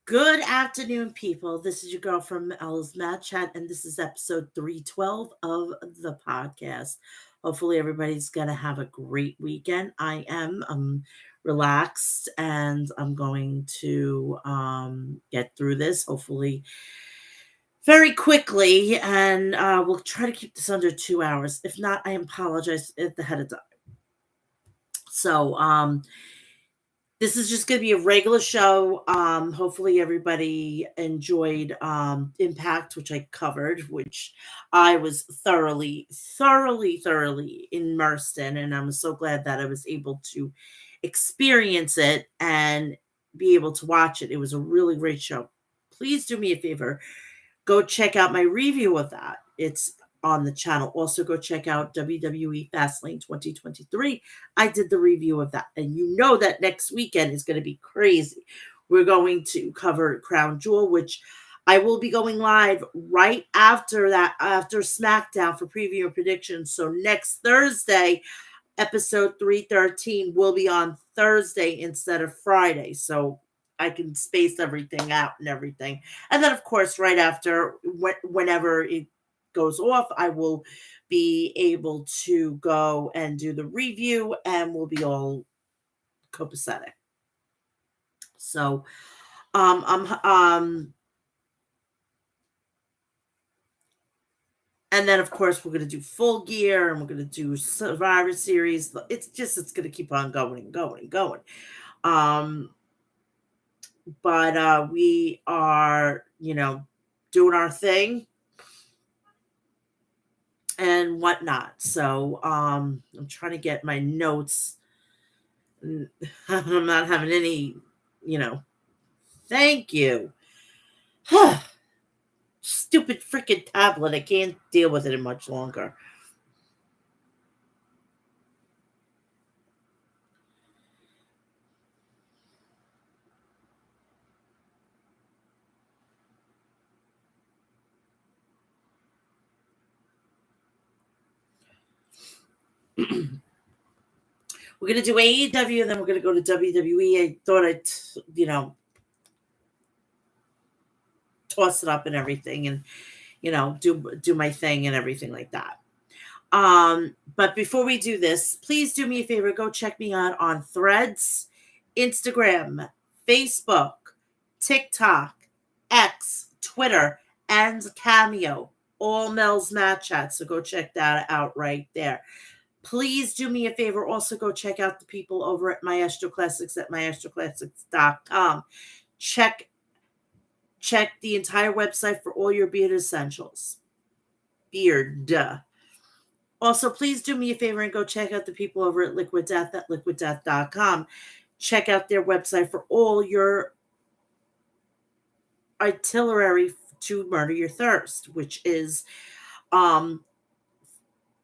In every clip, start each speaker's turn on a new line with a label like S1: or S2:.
S1: Good afternoon, people. This is your girl from MEL'S Mat Chat, and this is episode 312 of the podcast. Hopefully, everybody's going to have a great weekend. I am relaxed and I'm going to get through this, hopefully, very quickly. And we'll try to keep this under 2 hours. If not, I apologize at the head of time. So, this is just going to be a regular show. Hopefully everybody enjoyed Impact, which I covered, which I was thoroughly immersed in, and I'm so glad that I was able to experience it and be able to watch it. It was a really great show. Please do me a favor, go check out my review of that. It's on the channel. Also, go check out WWE Fastlane 2023. I did the review of that. And you know that next weekend is going to be crazy. We're going to cover Crown Jewel, which I will be going live right after that, after SmackDown for preview and predictions. So next Thursday, episode 313 will be on Thursday instead of Friday. So I can space everything out and everything. And then, of course, right after, whenever it goes off, I will be able to go and do the review and we'll be all copacetic. So, um, I'm, um, and then, of course, we're going to do Full Gear and we're going to do Survivor Series. It's going to keep on going and going and going. Um, but we are, doing our thing and whatnot. So I'm trying to get my notes. I'm not having any, you know, thank you. Stupid freaking tablet. I can't deal with it much longer. We're going to do AEW and then we're going to go to WWE. I thought I'd, toss it up and everything and, do my thing and everything like that. But before we do this, please do me a favor. Go check me out on Threads, Instagram, Facebook, TikTok, X, Twitter, and Cameo. All MEL'S Mat Chat. So go check that out right there. Please do me a favor. Also go check out the people over at Maestro Classics at maestroclassics.com. Check the entire website for all your beard essentials. Beard. Also, please do me a favor and go check out the people over at Liquid Death at liquiddeath.com. Check out their website for all your artillery to murder your thirst, which is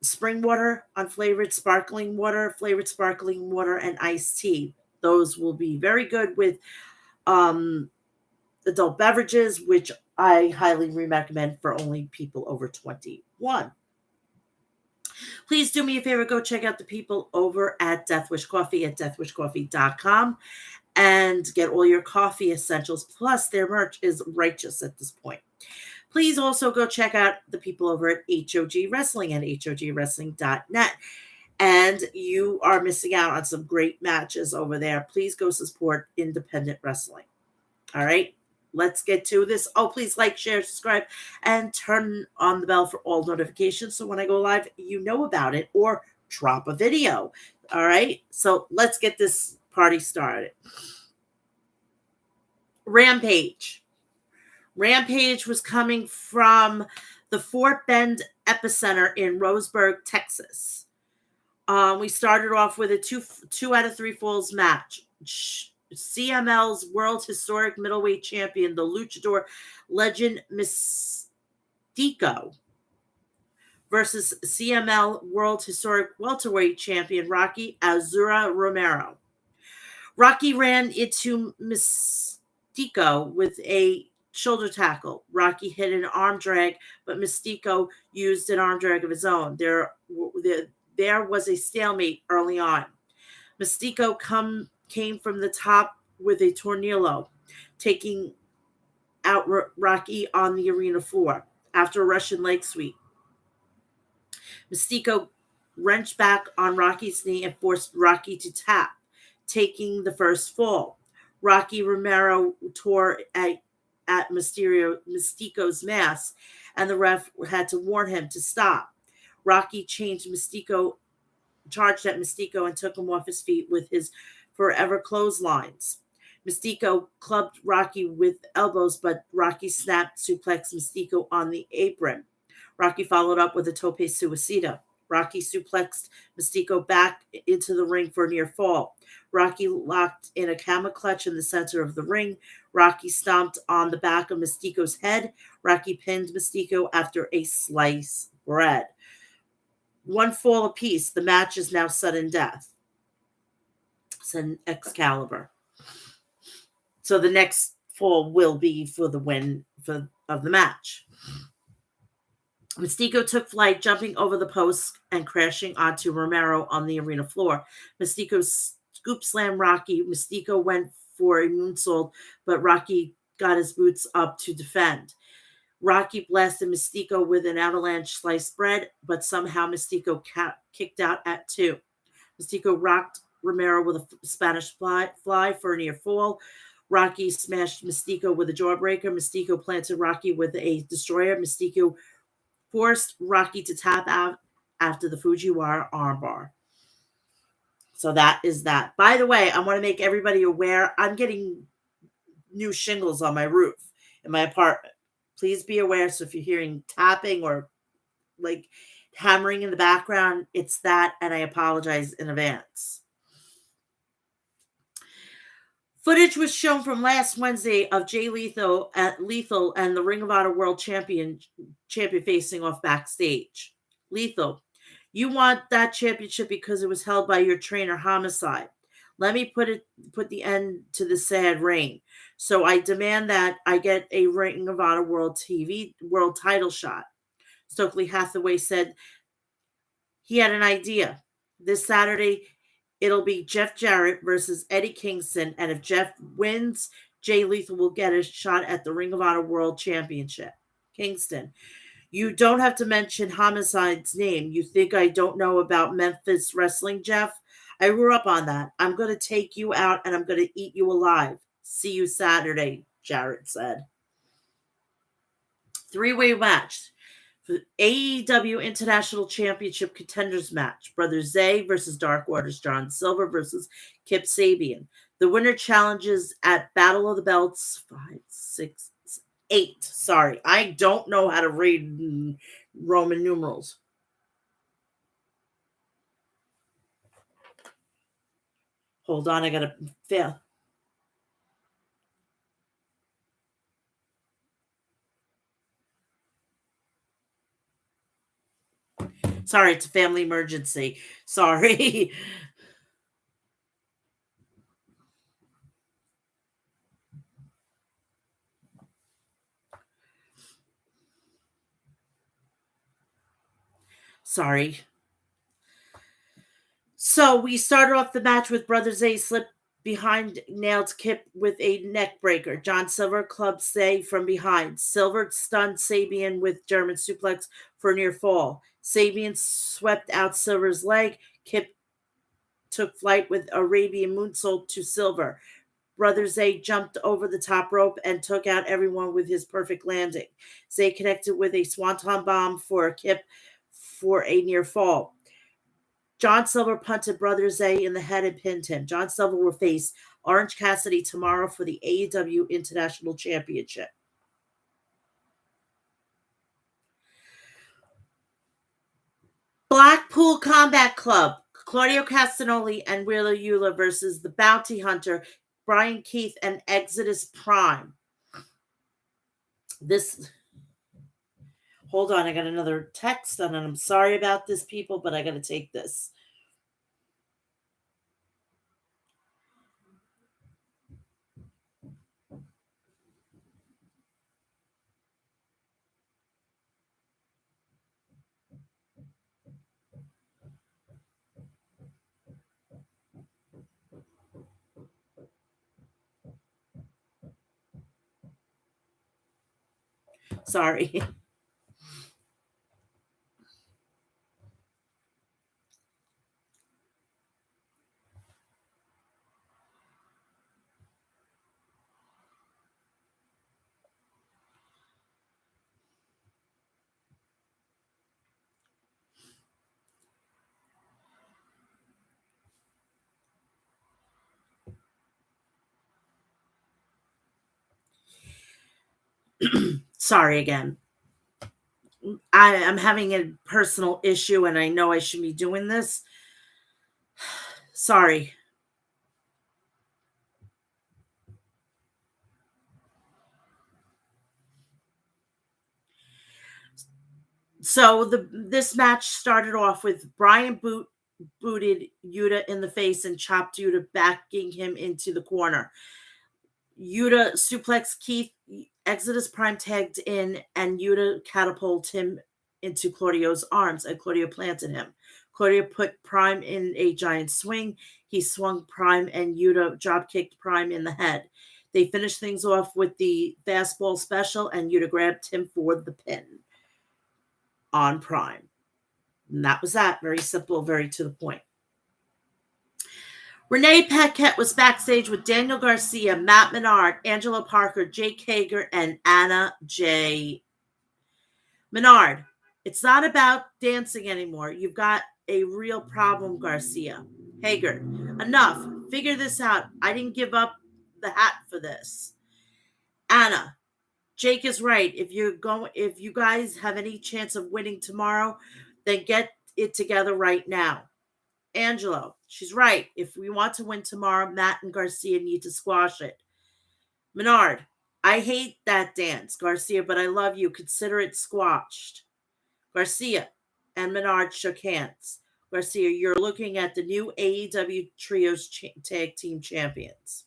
S1: spring water, unflavored sparkling water, flavored sparkling water, and iced tea. Those will be very good with adult beverages, which I highly recommend for only people over 21. Please do me a favor, go check out the people over at Death Wish Coffee at deathwishcoffee.com and get all your coffee essentials. Plus, their merch is righteous at this point. Please also go check out the people over at HOG Wrestling at hogwrestling.net. And you are missing out on some great matches over there. Please go support independent wrestling. All right, let's get to this. Oh, please like, share, subscribe, and turn on the bell for all notifications so when I go live, you know about it or drop a video. All right, so let's get this party started. Rampage was coming from the Fort Bend Epicenter in Roseburg, Texas. We started off with a two out of three falls match. CML's World Historic Middleweight Champion, the Luchador Legend Mystico, versus CML World Historic Welterweight Champion Rocky Azura Romero. Rocky ran into Mystico with a shoulder tackle. Rocky hit an arm drag, but Mystico used an arm drag of his own. There was a stalemate early on. Mystico came from the top with a tornillo, taking out Rocky on the arena floor. After a Russian leg sweep, Mystico wrenched back on Rocky's knee and forced Rocky to tap, taking the first fall. Rocky Romero tore at Mystico's mask, and the ref had to warn him to stop. Rocky charged at Mystico and took him off his feet with his forever clotheslines. Mystico clubbed Rocky with elbows, but Rocky snapped suplex Mystico on the apron. Rocky followed up with a tope suicida. Rocky suplexed Mystico back into the ring for a near fall. Rocky locked in a camel clutch in the center of the ring. Rocky stomped on the back of Mystico's head. Rocky pinned Mystico after a slice bread. One fall apiece. The match is now sudden death. Said Excalibur. So the next fall will be for the win of the match. Mystico took flight, jumping over the post and crashing onto Romero on the arena floor. Mystico scoop slammed Rocky. Mystico went for a moonsault, but Rocky got his boots up to defend. Rocky blasted Mystico with an avalanche sliced bread, but somehow Mystico kicked out at 2. Mystico rocked Romero with a Spanish fly for a near fall. Rocky smashed Mystico with a jawbreaker. Mystico planted Rocky with a destroyer. Mystico forced Rocky to tap out after the Fujiwara armbar. So that is that. By the way, I want to make everybody aware I'm getting new shingles on my roof in my apartment. Please be aware. So if you're hearing tapping or like hammering in the background, it's that, and I apologize in advance. Footage was shown from last Wednesday of Jay Lethal and the Ring of Honor World Champion facing off backstage. Lethal, you want that championship because it was held by your trainer Homicide. Let me put the end to the sad reign. So I demand that I get a Ring of Honor World title shot. Stokely Hathaway said he had an idea. This Saturday, it'll be Jeff Jarrett versus Eddie Kingston, and if Jeff wins, Jay Lethal will get a shot at the Ring of Honor World Championship. Kingston, you don't have to mention Homicide's name. You think I don't know about Memphis wrestling, Jeff? I grew up on that. I'm going to take you out and I'm going to eat you alive. See you Saturday, Jarrett said. 3-way match. For AEW International Championship contenders match. Brother Zay versus Dark Waters. John Silver versus Kip Sabian. The winner challenges at Battle of the Belts 5, 6, 8. Sorry, I don't know how to read Roman numerals. Hold on, I gotta fail. Sorry, it's a family emergency. Sorry. Sorry. So we started off the match with Brother Zay slip behind, nailed Kip with a neck breaker. John Silver clubbed Zay from behind. Silver stunned Sabian with German suplex for a near fall. Sabian swept out Silver's leg. Kip took flight with Arabian moonsault to Silver. Brother Zay jumped over the top rope and took out everyone with his perfect landing. Zay connected with a swanton bomb for Kip for a near fall. John Silver punted Brother Zay in the head and pinned him. John Silver will face Orange Cassidy tomorrow for the AEW International Championship. Blackpool Combat Club. Claudio Castagnoli and Wheeler Yuler versus the Bounty Hunter, Brian Keith, and Exodus Prime. Hold on, I got another text, and I'm sorry about this, people, but I got to take this. Sorry. Sorry again. I am having a personal issue and I know I should be doing this. Sorry. So this match started off with booted Yuta in the face and chopped Yuta, backing him into the corner. Yuta suplex Keith, Exodus Prime tagged in, and Yuta catapulted him into Claudio's arms, and Claudio planted him. Claudio put Prime in a giant swing. He swung Prime, and Yuta drop kicked Prime in the head. They finished things off with the fastball special, and Yuta grabbed him for the pin on Prime. And that was that. Very simple, very to the point. Renee Paquette was backstage with Daniel Garcia, Matt Menard, Angelo Parker, Jake Hager, and Anna J. Menard. It's not about dancing anymore. You've got a real problem, Garcia. Hager, enough. Figure this out. I didn't give up the hat for this. Anna, Jake is right. If you guys have any chance of winning tomorrow, then get it together right now. Angelo, she's right. If we want to win tomorrow, Matt and Garcia need to squash it. Menard, I hate that dance, Garcia, but I love you. Consider it squashed. Garcia and Menard shook hands. Garcia, you're looking at the new AEW Trios Tag Team Champions.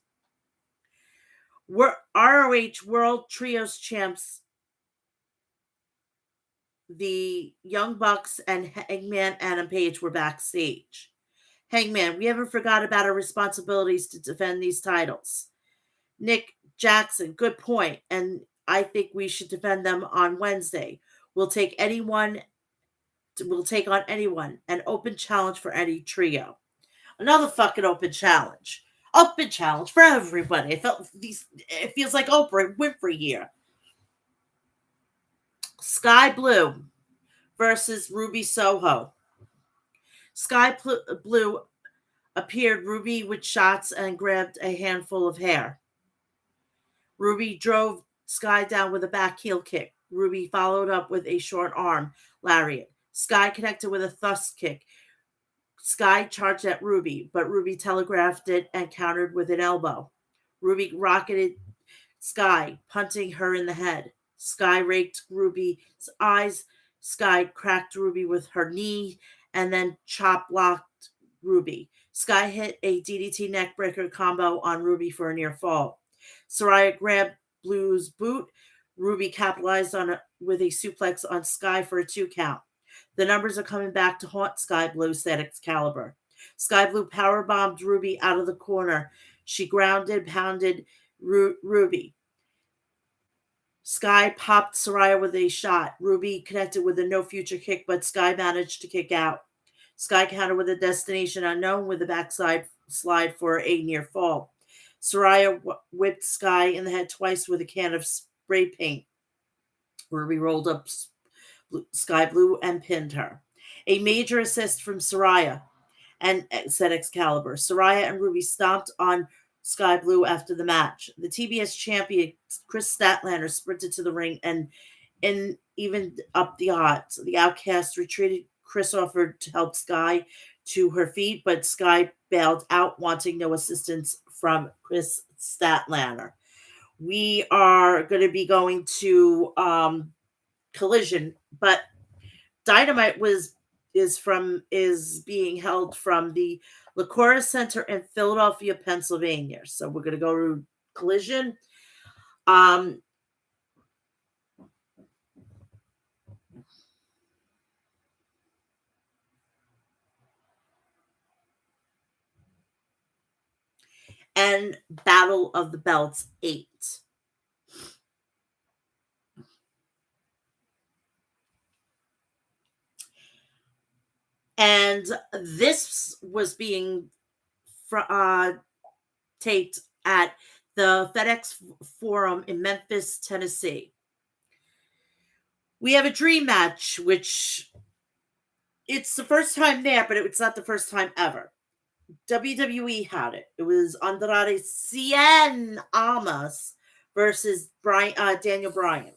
S1: We're ROH World Trios Champs, the Young Bucks and Hangman Adam Page were backstage. Hangman, we haven't forgot about our responsibilities to defend these titles. Nick Jackson, good point. And I think we should defend them on Wednesday. We'll take on anyone. An open challenge for any trio. Another fucking open challenge. Open challenge for everybody. It feels like Oprah Winfrey here. Sky Blue versus Ruby Soho. Sky Blue appeared Ruby with shots and grabbed a handful of hair. Ruby drove Sky down with a back heel kick. Ruby followed up with a short arm lariat. Sky connected with a thrust kick. Sky charged at Ruby, but Ruby telegraphed it and countered with an elbow. Ruby rocketed Sky, punting her in the head. Sky raked Ruby's eyes. Sky cracked Ruby with her knee and then chop blocked Ruby. Sky hit a DDT neckbreaker combo on Ruby for a near fall. Saraya grabbed Blue's boot. Ruby capitalized on it with a suplex on Sky for a 2 count. The numbers are coming back to haunt Sky Blue, said Excalibur. Sky Blue powerbombed Ruby out of the corner. She grounded, pounded Ruby. Sky popped Saraya with a shot. Ruby connected with a no future kick, but Sky managed to kick out. Sky countered with a destination unknown with a backside slide for a near fall. Saraya whipped Sky in the head twice with a can of spray paint. Ruby rolled up Sky Blue and pinned her. A major assist from Saraya, and said Excalibur. Saraya and Ruby stomped on Sky Blue after the match. The TBS champion Chris Statlander sprinted to the ring and even up the odds. The Outcast retreated. Chris offered to help Sky to her feet, but Sky bailed out, wanting no assistance from Chris Statlander. We are going to be going to Collision, but Dynamite is being held from the Lacora Center in Philadelphia, Pennsylvania. So we're going to go to Collision. And Battle of the Belts 8. And this was being taped at the FedEx Forum in Memphis, Tennessee. We have a dream match, which it's the first time there, but it's not the first time ever. WWE had it. It was Andrade Cien Almas versus Daniel Bryan.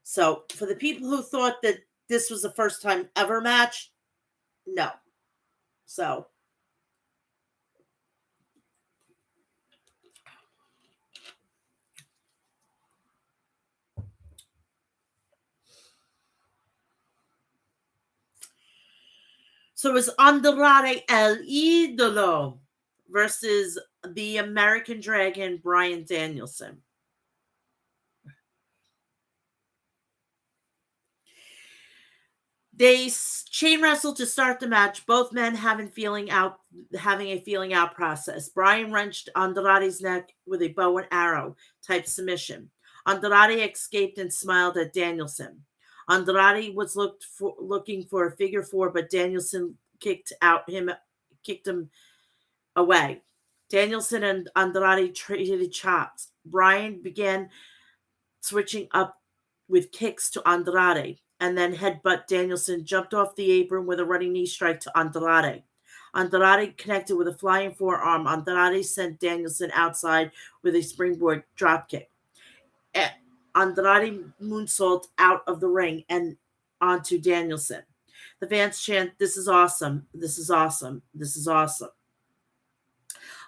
S1: So for the people who thought that this was the first time ever match, no. So it was Andrade El Idolo versus the American Dragon Bryan Danielson. They chain wrestled to start the match. Both men having a feeling out process. Bryan wrenched Andrade's neck with a bow and arrow type submission. Andrade escaped and smiled at Danielson. Andrade was looking for a figure four, but Danielson kicked him away. Danielson and Andrade traded chops. Bryan began switching up with kicks to Andrade, and then headbutt. Danielson jumped off the apron with a running knee strike to Andrade. Andrade connected with a flying forearm. Andrade sent Danielson outside with a springboard dropkick. Andrade moonsault out of the ring and onto Danielson. The fans chant, "This is awesome! This is awesome! This is awesome!"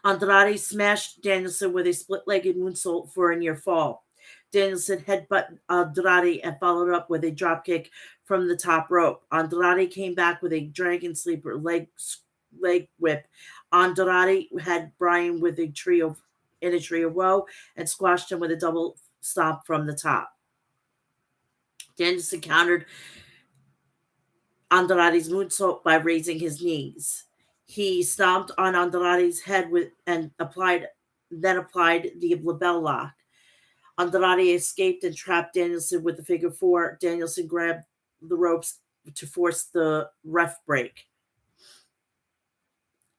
S1: Andrade smashed Danielson with a split-legged moonsault for a near fall. Danielson headbutt Andrade and followed up with a dropkick from the top rope. Andrade came back with a dragon sleeper leg whip. Andrade had Bryan with a trio of woe and squashed him with a double stomp from the top. Danielson countered Andrade's moonsault by raising his knees. He stomped on Andrade's head and applied the label lock. Andrade escaped and trapped Danielson with the figure four. Danielson grabbed the ropes to force the ref break.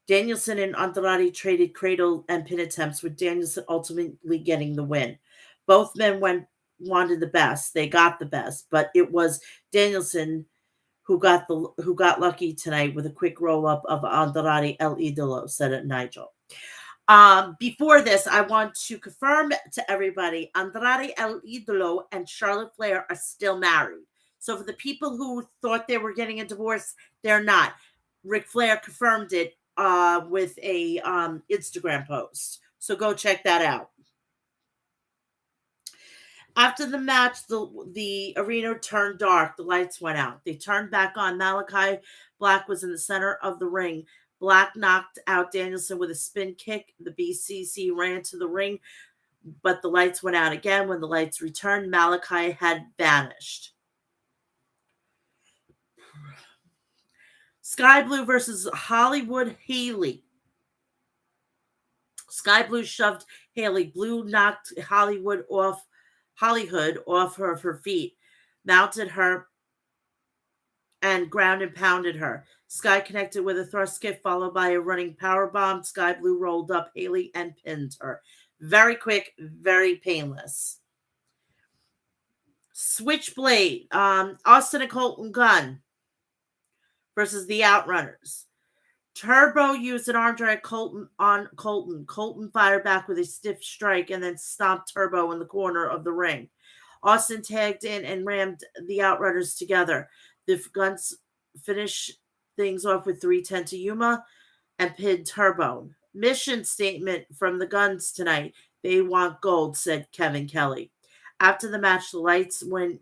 S1: Danielson and Andrade traded cradle and pin attempts, with Danielson ultimately getting the win. Both men wanted the best. They got the best, but it was Danielson who got lucky tonight with a quick roll up of Andrade El Idolo, said Nigel. Before this, I want to confirm to everybody, Andrade El Idolo and Charlotte Flair are still married. So for the people who thought they were getting a divorce, they're not. Ric Flair confirmed it with a Instagram post. So go check that out. After the match, the arena turned dark. The lights went out. They turned back on. Malachi Black was in the center of the ring. Black knocked out Danielson with a spin kick. The BCC ran to the ring, but the lights went out again. When the lights returned, Malachi had vanished. Sky Blue versus Hollywood Haley. Sky Blue shoved Haley. Blue knocked Hollywood off her feet, mounted her, and ground and pounded her. Sky connected with a thrust kick followed by a running power bomb. Sky Blue rolled up Haley and pinned her. Very quick, very painless. Switchblade, Austin and Colton Gunn versus the Outrunners. Turbo used an arm drag on Colton. Colton fired back with a stiff strike and then stomped Turbo in the corner of the ring. Austin tagged in and rammed the Outrunners together. The Guns finished things off with 310 to Yuma and pinned Turbo. Mission statement from the Guns tonight. They want gold, said Kevin Kelly. After the match, the lights in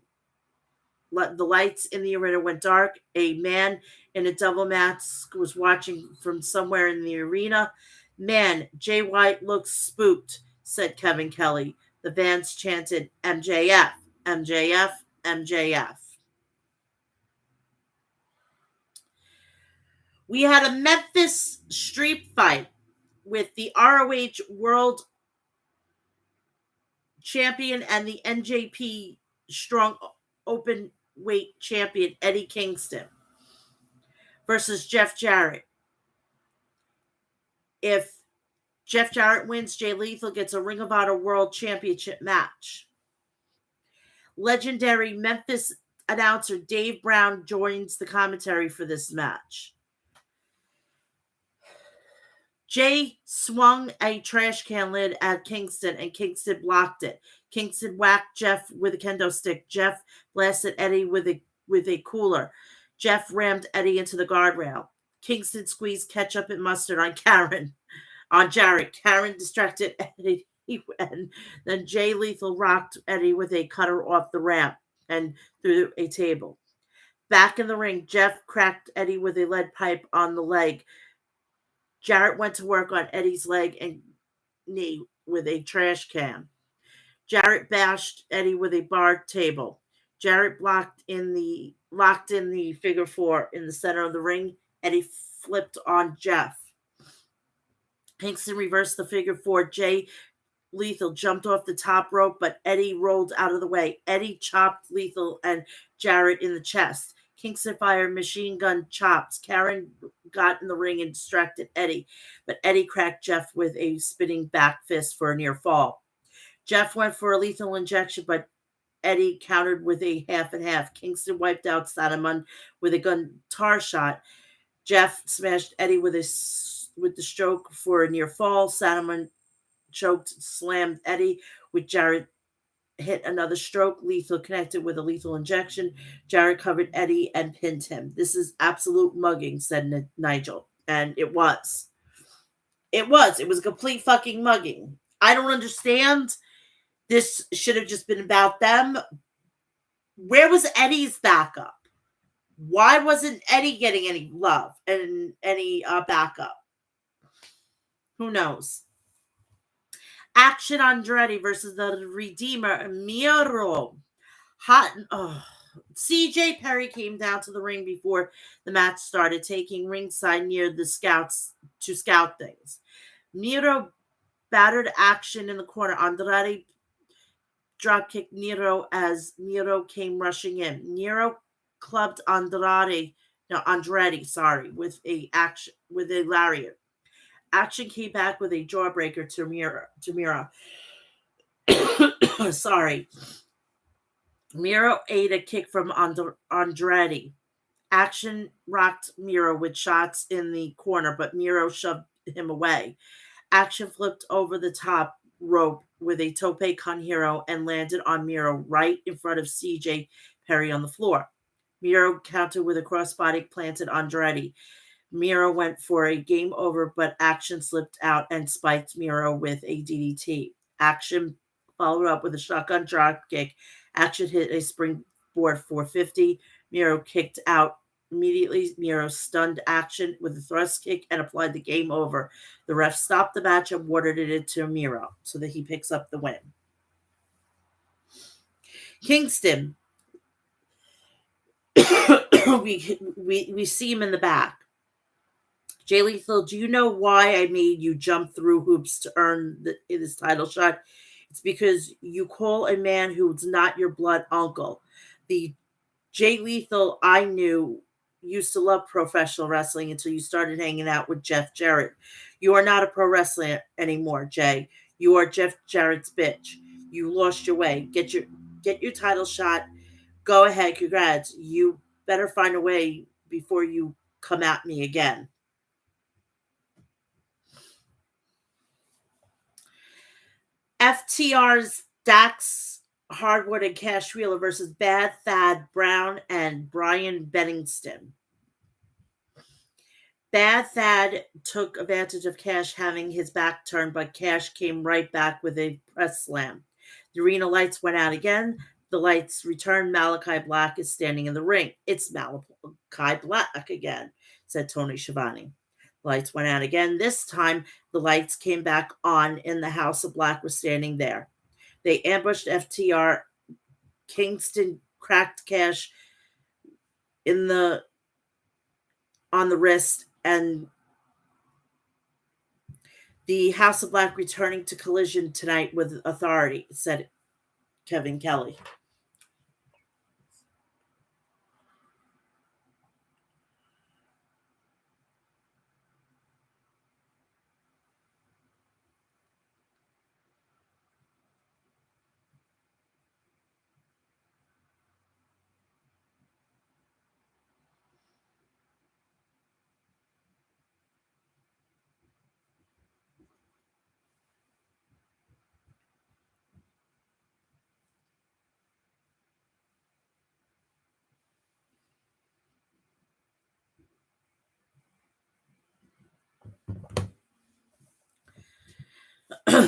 S1: the arena went dark. A man in a double mask was watching from somewhere in the arena. Man, Jay White looks spooked, said Kevin Kelly. The fans chanted MJF, MJF, MJF. We had a Memphis street fight with the ROH World Champion and the NJP Strong Open Weight Champion Eddie Kingston. versus Jeff Jarrett. If Jeff Jarrett wins, Jay Lethal gets a Ring of Honor World Championship match. Legendary Memphis announcer Dave Brown joins the commentary for this match. Jay swung a trash can lid at Kingston, and Kingston blocked it. Kingston whacked Jeff with a kendo stick. Jeff blasted Eddie with a cooler. Jeff rammed Eddie into the guardrail. Kingston squeezed ketchup and mustard on Jarrett. Karen distracted Eddie, and then Jay Lethal rocked Eddie with a cutter off the ramp and through a table. Back in the ring, Jeff cracked Eddie with a lead pipe on the leg. Jarrett went to work on Eddie's leg and knee with a trash can. Jarrett bashed Eddie with a bar table. Jarrett locked in the figure four in the center of the ring. Eddie flipped on Jeff. Kingston reversed the figure four. Jay Lethal jumped off the top rope, but Eddie rolled out of the way. Eddie chopped Lethal and Jarrett in the chest. Kingston fired machine gun chops. Karen got in the ring and distracted Eddie, but Eddie cracked Jeff with a spinning back fist for a near fall. Jeff went for a lethal injection, but Eddie countered with a half and half. Kingston wiped out Sadaman with a guitar shot. Jeff smashed Eddie with the stroke for a near fall. Sadaman choked, slammed Eddie with Jarrett. Hit another stroke. Lethal connected with a lethal injection. Jarrett covered Eddie and pinned him. This is absolute mugging, said Nigel. And it was. It was a complete fucking mugging. I don't understand. This should have just been about them. Where was Eddie's backup? Why wasn't Eddie getting any love and any backup? Who knows? Action Andretti versus the Redeemer, Miro. CJ Perry came down to the ring before the match started, taking ringside near the scouts to scout things. Miro battered Action in the corner. Andretti dropkicked Miro as Miro came rushing in. Miro clubbed Andretti, with a lariat. Action came back with a jawbreaker to Miro. Sorry. Miro ate a kick from Andretti. Action rocked Miro with shots in the corner, but Miro shoved him away. Action flipped over the top rope with a tope con hero and landed on Miro right in front of CJ Perry on the floor. Miro countered with a crossbody planted Andretti. Miro went for a game over, but Action slipped out and spiked Miro with a DDT. Action followed up with a shotgun drop kick. Action hit a springboard 450. Miro kicked out immediately. Miro stunned Action with a thrust kick and applied the game over. The ref stopped the match and awarded it to Miro so that he picks up the win. Kingston. we see him in the back. Jay Lethal, do you know why I made you jump through hoops to earn this title shot? It's because you call a man who's not your blood uncle. The Jay Lethal I knew used to love professional wrestling until you started hanging out with Jeff Jarrett. You are not a pro wrestler anymore, Jay. You are Jeff Jarrett's bitch. You lost your way. Get your title shot. Go ahead, congrats. You better find a way before you come at me again. FTR's Dax Hardwood and Cash Wheeler versus Bad Thad Brown and Brian Benningston. Bad Thad took advantage of Cash having his back turned, but Cash came right back with a press slam. The arena lights went out again. The lights returned. Malachi Black is standing in the ring. It's Malachi Black again, said Tony Schiavone. Lights went out again. This time, the lights came back on and the House of Black was standing there. They ambushed FTR. Kingston cracked Cash on the wrist, and the House of Black returning to Collision tonight with authority, said Kevin Kelly.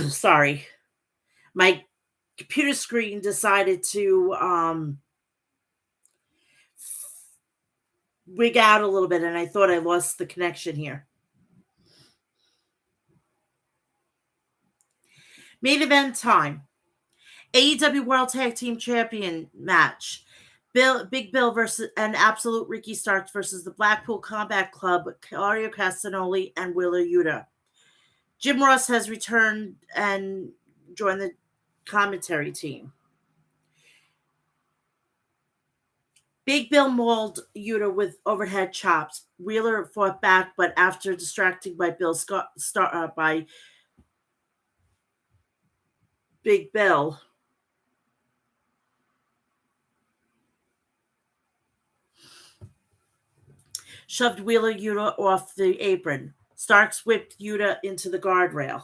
S1: Sorry. My computer screen decided to wig out a little bit, and I thought I lost the connection here. Main event time. AEW World Tag Team Champion match. Big Bill versus and Absolute Ricky Starks versus the Blackpool Combat Club, Claudio Castagnoli and Wheeler Yuta. Jim Ross has returned and joined the commentary team. Big Bill mauled Yuta with overhead chops. Wheeler fought back, but after distracting by by Big Bill, shoved Wheeler Yuta off the apron. Starks whipped Yuta into the guardrail.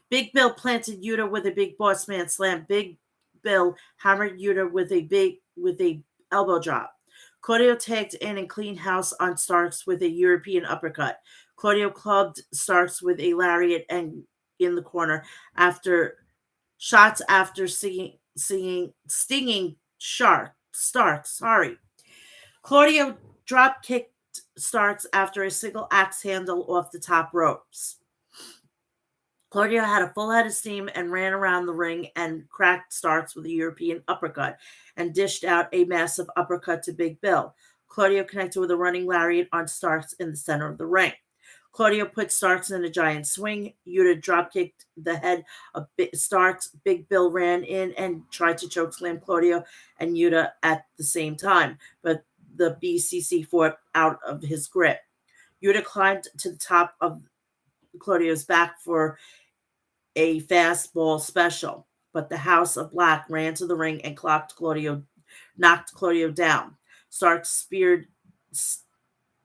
S1: Big Bill planted Yuta with a big boss man slam. Big Bill hammered Yuta with a elbow drop. Claudio tagged in and cleaned house on Starks with a European uppercut. Claudio clubbed Starks with a lariat and in the corner after shots after stinging Starks. Sorry. Claudio drop kicked Starks after a single axe handle off the top ropes. Claudio had a full head of steam and ran around the ring and cracked Starks with a European uppercut and dished out a massive uppercut to Big Bill. Claudio connected with a running lariat on Starks in the center of the ring. Claudio put Starks in a giant swing. Yuta dropkicked the head of Starks. Big Bill ran in and tried to chokeslam Claudio and Yuta at the same time, but the BCC fought out of his grip. Yuta climbed to the top of Claudio's back for a fastball special, but the House of Black ran to the ring and knocked Claudio down. Stark speared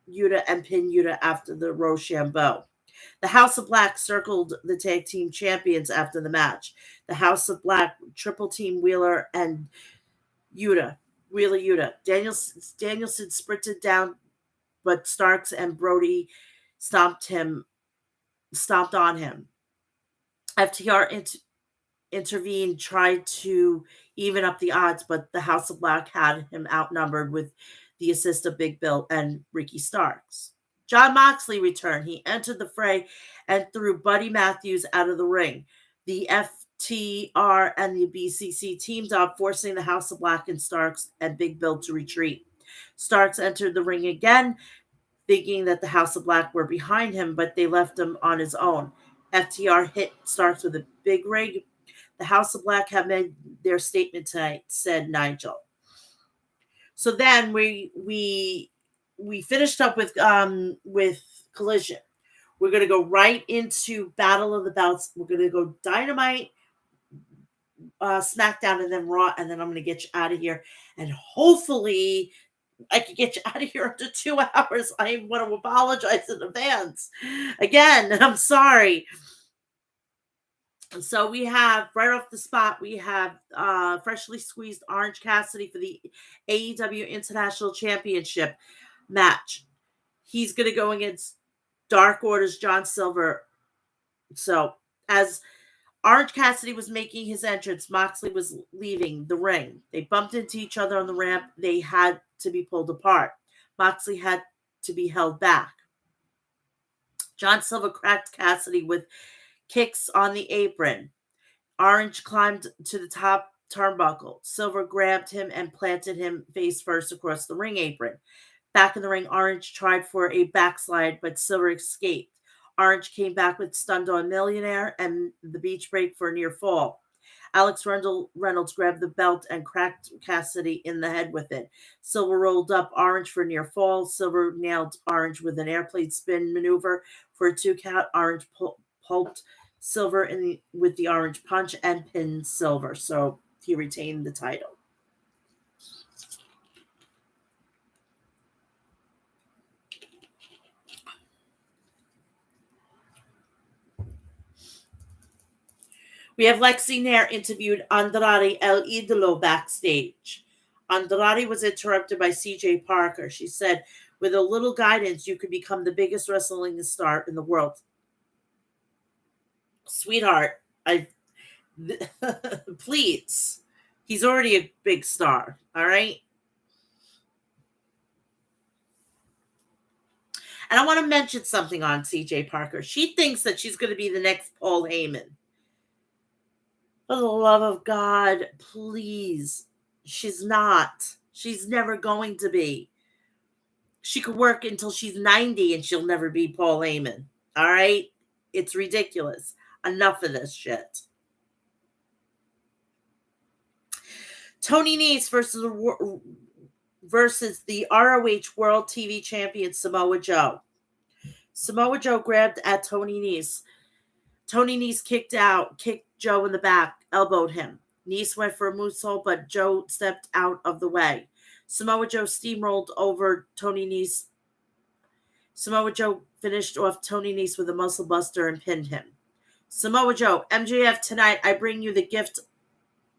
S1: Yuta and pinned Yuta after the Rochambeau. The House of Black circled the tag team champions after the match. The House of Black triple team Wheeler and Wheeler Yuta. Danielson sprinted down, but Starks and Brody stomped on him. FTR intervened, tried to even up the odds, but the House of Black had him outnumbered with the assist of Big Bill and Ricky Starks. Jon Moxley returned. He entered the fray and threw Buddy Matthews out of the ring. The FTR and the BCC teamed up, forcing the House of Black and Starks and Big Bill to retreat. Starks entered the ring again, thinking that the House of Black were behind him, but they left him on his own. FTR hit Starks with a big rig. The House of Black have made their statement tonight, said Nigel. So then we finished up with Collision. We're gonna go right into Battle of the Belts. We're gonna go Dynamite, SmackDown, and then Raw, and then I'm gonna get you out of here. And hopefully I can get you out of here under 2 hours. I want to apologize in advance. Again, I'm sorry. So we have right off the spot, we have freshly squeezed Orange Cassidy for the AEW International Championship match. He's going to go against Dark Order's John Silver. So as Orange Cassidy was making his entrance, Moxley was leaving the ring. They bumped into each other on the ramp. They had to be pulled apart. Moxley had to be held back. John Silver cracked Cassidy with kicks on the apron. Orange climbed to the top turnbuckle. Silver grabbed him and planted him face first across the ring apron. Back in the ring, Orange tried for a backslide, but Silver escaped. Orange came back with stunned on Millionaire and the beach break for a near fall. Alex Reynolds grabbed the belt and cracked Cassidy in the head with it. Silver rolled up Orange for near fall. Silver nailed Orange with an airplane spin maneuver for a 2 count. Orange pulped Silver with the Orange punch and pinned Silver. So he retained the title. We have Lexi Nair interviewed Andrade El Idolo backstage. Andrade was interrupted by CJ Parker. She said, with a little guidance, you could become the biggest wrestling star in the world. Sweetheart, I please. He's already a big star, all right? And I want to mention something on CJ Parker. She thinks that she's going to be the next Paul Heyman. For the love of God, please. She's not. She's never going to be. She could work until she's 90 and she'll never be Paul Heyman. All right? It's ridiculous. Enough of this shit. Tony Nese versus the ROH World TV Champion Samoa Joe. Samoa Joe grabbed at Tony Nese. Tony Nese kicked Joe in the back, elbowed him. Nese went for a moonsault, but Joe stepped out of the way. Samoa Joe steamrolled over Tony Nese. Samoa Joe finished off Tony Nese with a muscle buster and pinned him. Samoa Joe, MJF, tonight I bring you the gift,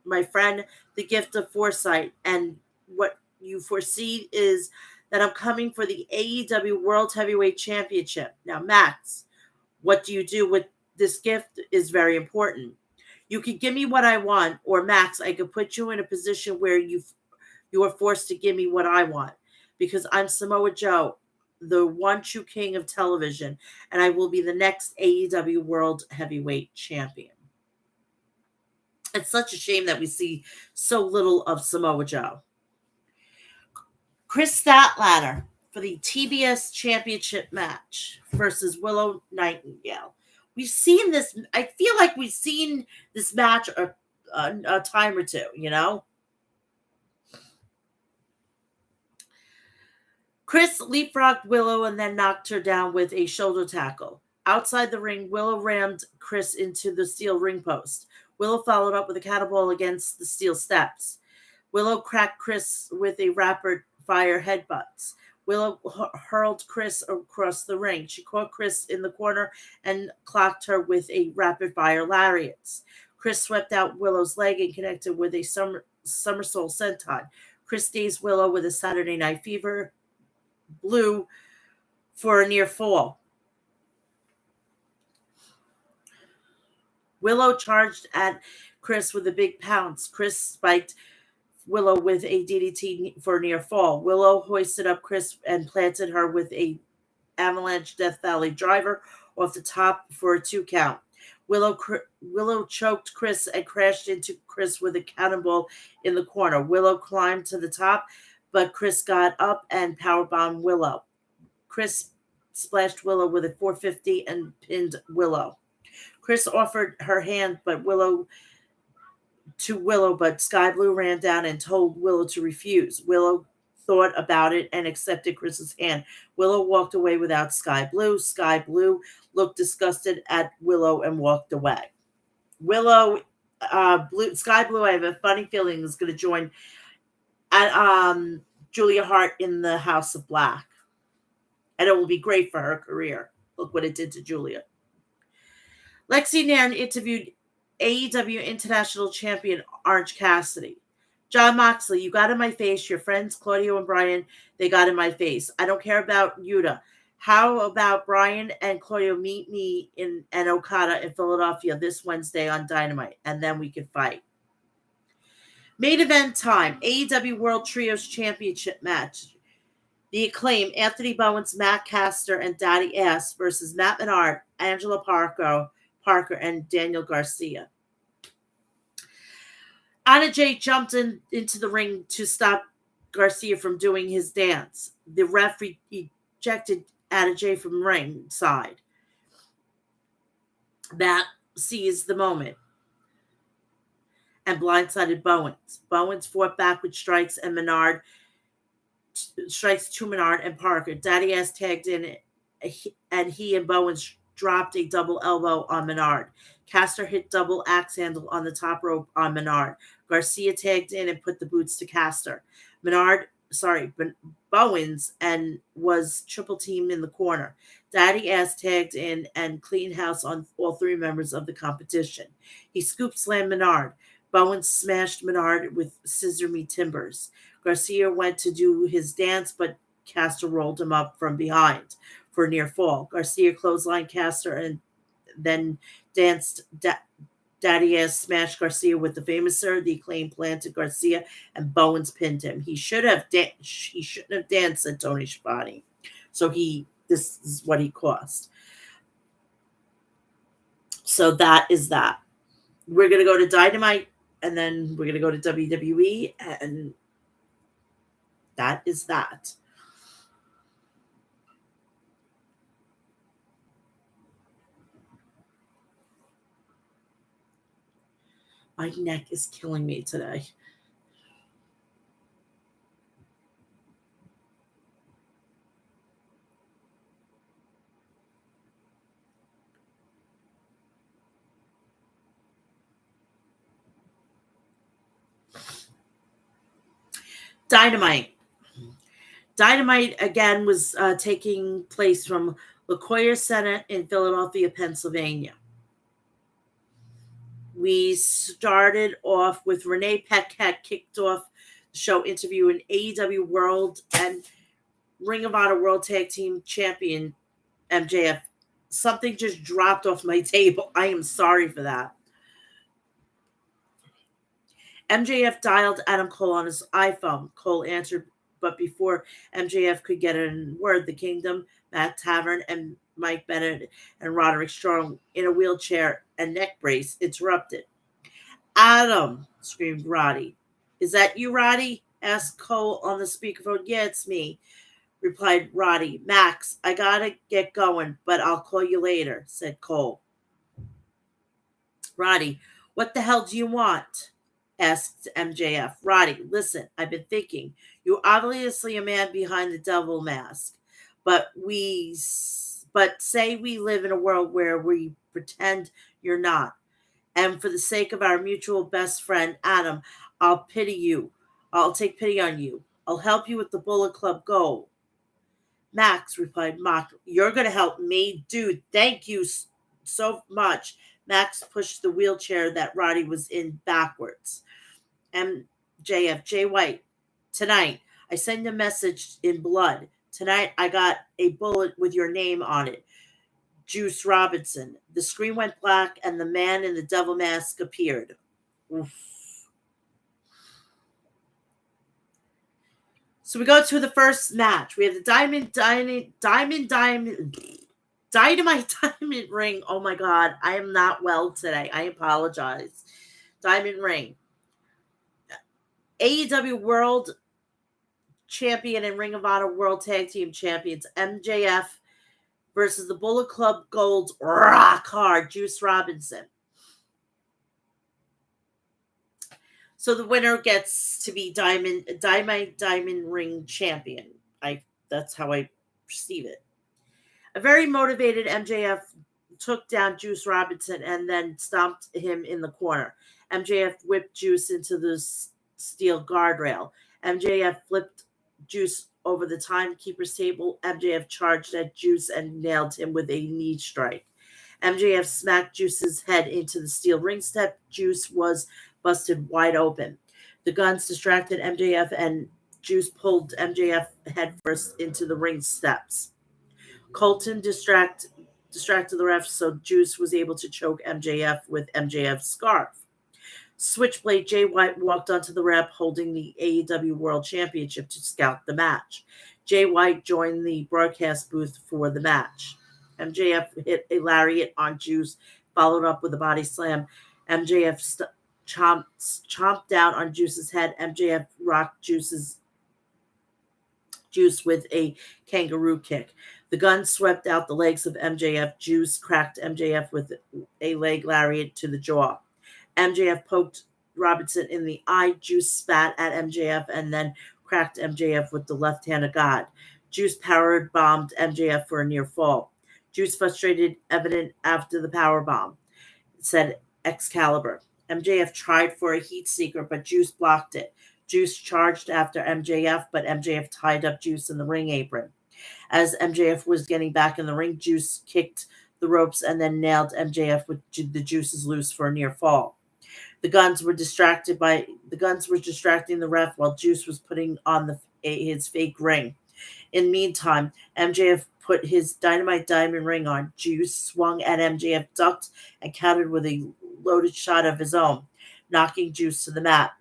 S1: my friend, the gift of foresight. And what you foresee is that I'm coming for the AEW World Heavyweight Championship. Now, Max, what do you do with this gift is very important. You can give me what I want, or Max, I could put you in a position where you are forced to give me what I want, because I'm Samoa Joe, the one true king of television, and I will be the next AEW World Heavyweight Champion. It's such a shame that we see so little of Samoa Joe. Chris Statlander for the TBS Championship match versus Willow Nightingale. We've seen this. I feel like we've seen this match a time or two, you know? Chris leapfrogged Willow and then knocked her down with a shoulder tackle. Outside the ring, Willow rammed Chris into the steel ring post. Willow followed up with a cannonball against the steel steps. Willow cracked Chris with a rapid fire headbutts. Willow hurled Chris across the ring. She caught Chris in the corner and clocked her with a rapid-fire lariats. Chris swept out Willow's leg and connected with a somersault senton. Chris dazed Willow with a Saturday Night Fever blue for a near fall. Willow charged at Chris with a big pounce. Chris spiked Willow with a DDT for a near fall. Willow hoisted up Chris and planted her with a avalanche Death Valley driver off the top for a 2 count. Willow choked Chris and crashed into Chris with a cannonball in the corner. Willow climbed to the top, but Chris got up and powerbombed Willow. Chris splashed Willow with a 450 and pinned Willow. Chris offered her hand, but Sky Blue ran down and told Willow to refuse. Willow thought about it and accepted Chris's hand. Willow walked away without Sky Blue. Sky Blue looked disgusted at Willow and walked away. Sky Blue, I have a funny feeling, is going to join Julia Hart in the House of Black. And it will be great for her career. Look what it did to Julia. Lexi Nairn interviewed AEW International Champion Orange Cassidy. John Moxley, you got in my face. Your friends Claudio and Brian, they got in my face. I don't care about Yuta. How about Brian and Claudio meet me and Okada in Philadelphia this Wednesday on Dynamite, and then we can fight. Main event time, AEW World Trios Championship match. The Acclaim, Anthony Bowens, Matt Caster, and Daddy Ass versus Matt Menard, Angelo Parker, and Daniel Garcia. Anna Jay jumped into the ring to stop Garcia from doing his dance. The ref ejected Anna Jay from ringside. Matt seized the moment and blindsided Bowens. Bowens fought back with strikes and strikes to Menard and Parker. Daddy Ass tagged in, and he and Bowens dropped a double elbow on Menard. Caster hit double axe handle on the top rope on Menard. Garcia tagged in and put the boots to Caster. Bowens and was triple teamed in the corner. Daddy Ass tagged in and cleaned house on all 3 members of the competition. He scoop slammed Menard. Bowens smashed Menard with scissor me timbers. Garcia went to do his dance, but Caster rolled him up from behind for a near fall. Garcia clotheslined Caster, and then danced Daddy Ass smashed Garcia with the famous Sir. The Acclaim planted Garcia, and Bowens pinned him. He shouldn't have danced, said Tony Schiavone. So this is what he cost. So that is that. We're gonna go to Dynamite, and then we're gonna go to WWE, and that is that. My neck is killing me today. Dynamite. Dynamite again was taking place from LaCoyer Center in Philadelphia, Pennsylvania. We started off with Renee Paquette kicked off the show interviewing AEW World and Ring of Honor World Tag Team Champion MJF. Something just dropped off my table. I am sorry for that. MJF dialed Adam Cole on his iPhone. Cole answered, but before MJF could get a word, the Kingdom, Matt Tavern, and Mike Bennett and Roderick Strong in a wheelchair and neck brace interrupted. Adam, screamed Roddy. Is that you, Roddy? Asked Cole on the speakerphone. Yeah, it's me, replied Roddy. Max, I gotta get going, but I'll call you later, said Cole. Roddy, what the hell do you want? Asked MJF. Roddy, listen, I've been thinking. You're obviously a man behind the devil mask, but say we live in a world where we pretend you're not. And for the sake of our mutual best friend, Adam, I'll pity you. I'll take pity on you. I'll help you with the Bullet Club goal. Max, replied Mock, you're going to help me? Dude, thank you so much. Max pushed the wheelchair that Roddy was in backwards. MJF, Jay White, tonight, I send a message in blood. Tonight, I got a bullet with your name on it. Juice Robinson. The screen went black and the man in the devil mask appeared. Oof. So we go to the first match. We have the Dynamite Diamond Ring. Oh my God, I am not well today. I apologize. Diamond Ring. AEW World Champion and Ring of Honor World Tag Team Champions MJF versus the Bullet Club Gold's rock hard Juice Robinson. So the winner gets to be Diamond Ring champion. That's how I perceive it. A very motivated MJF took down Juice Robinson and then stomped him in the corner. MJF whipped Juice into the steel guardrail. MJF flipped Juice over the timekeeper's table. MJF charged at Juice and nailed him with a knee strike. MJF smacked Juice's head into the steel ring step. Juice was busted wide open. The Guns distracted MJF and Juice pulled MJF headfirst into the ring steps. Colton distracted the ref, so Juice was able to choke MJF with MJF's scarf. Switchblade Jay White walked onto the ramp holding the AEW World Championship to scout the match. Jay White joined the broadcast booth for the match. MJF hit a lariat on Juice, followed up with a body slam. MJF chomped down on Juice's head. MJF rocked Juice with a kangaroo kick. The Guns swept out the legs of MJF. Juice cracked MJF with a leg lariat to the jaw. MJF poked Robinson in the eye. Juice spat at MJF and then cracked MJF with the left hand of God. Juice power bombed MJF for a near fall. Juice frustrated evident after the power bomb, said Excalibur. MJF tried for a heat seeker, but Juice blocked it. Juice charged after MJF, but MJF tied up Juice in the ring apron. As MJF was getting back in the ring, Juice kicked the ropes and then nailed MJF with the Juices loose for a near fall. The Guns were distracting the ref while Juice was putting on his fake ring. In the meantime, MJF put his dynamite diamond ring on. Juice swung at MJF, ducked, and countered with a loaded shot of his own, knocking Juice to the mat.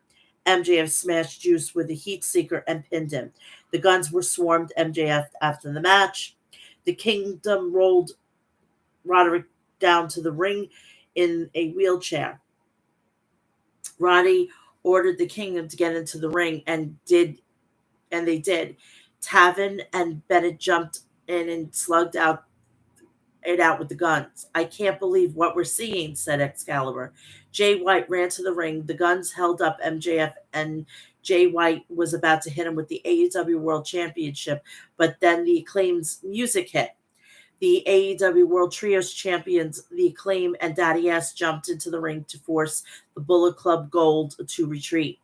S1: MJF smashed Juice with a heat seeker and pinned him. The Guns were swarmed MJF after the match. The Kingdom rolled Roderick down to the ring in a wheelchair. Roddy ordered the Kingdom to get into the ring and they did. Taven and Bennett jumped in and slugged it out with the Guns. I can't believe what we're seeing, said Excalibur. Jay White ran to the ring. The Guns held up MJF, and Jay White was about to hit him with the AEW World Championship, but then the Acclaim's music hit. The AEW World Trios champions, The Acclaim and Daddy Ass, jumped into the ring to force the Bullet Club Gold to retreat.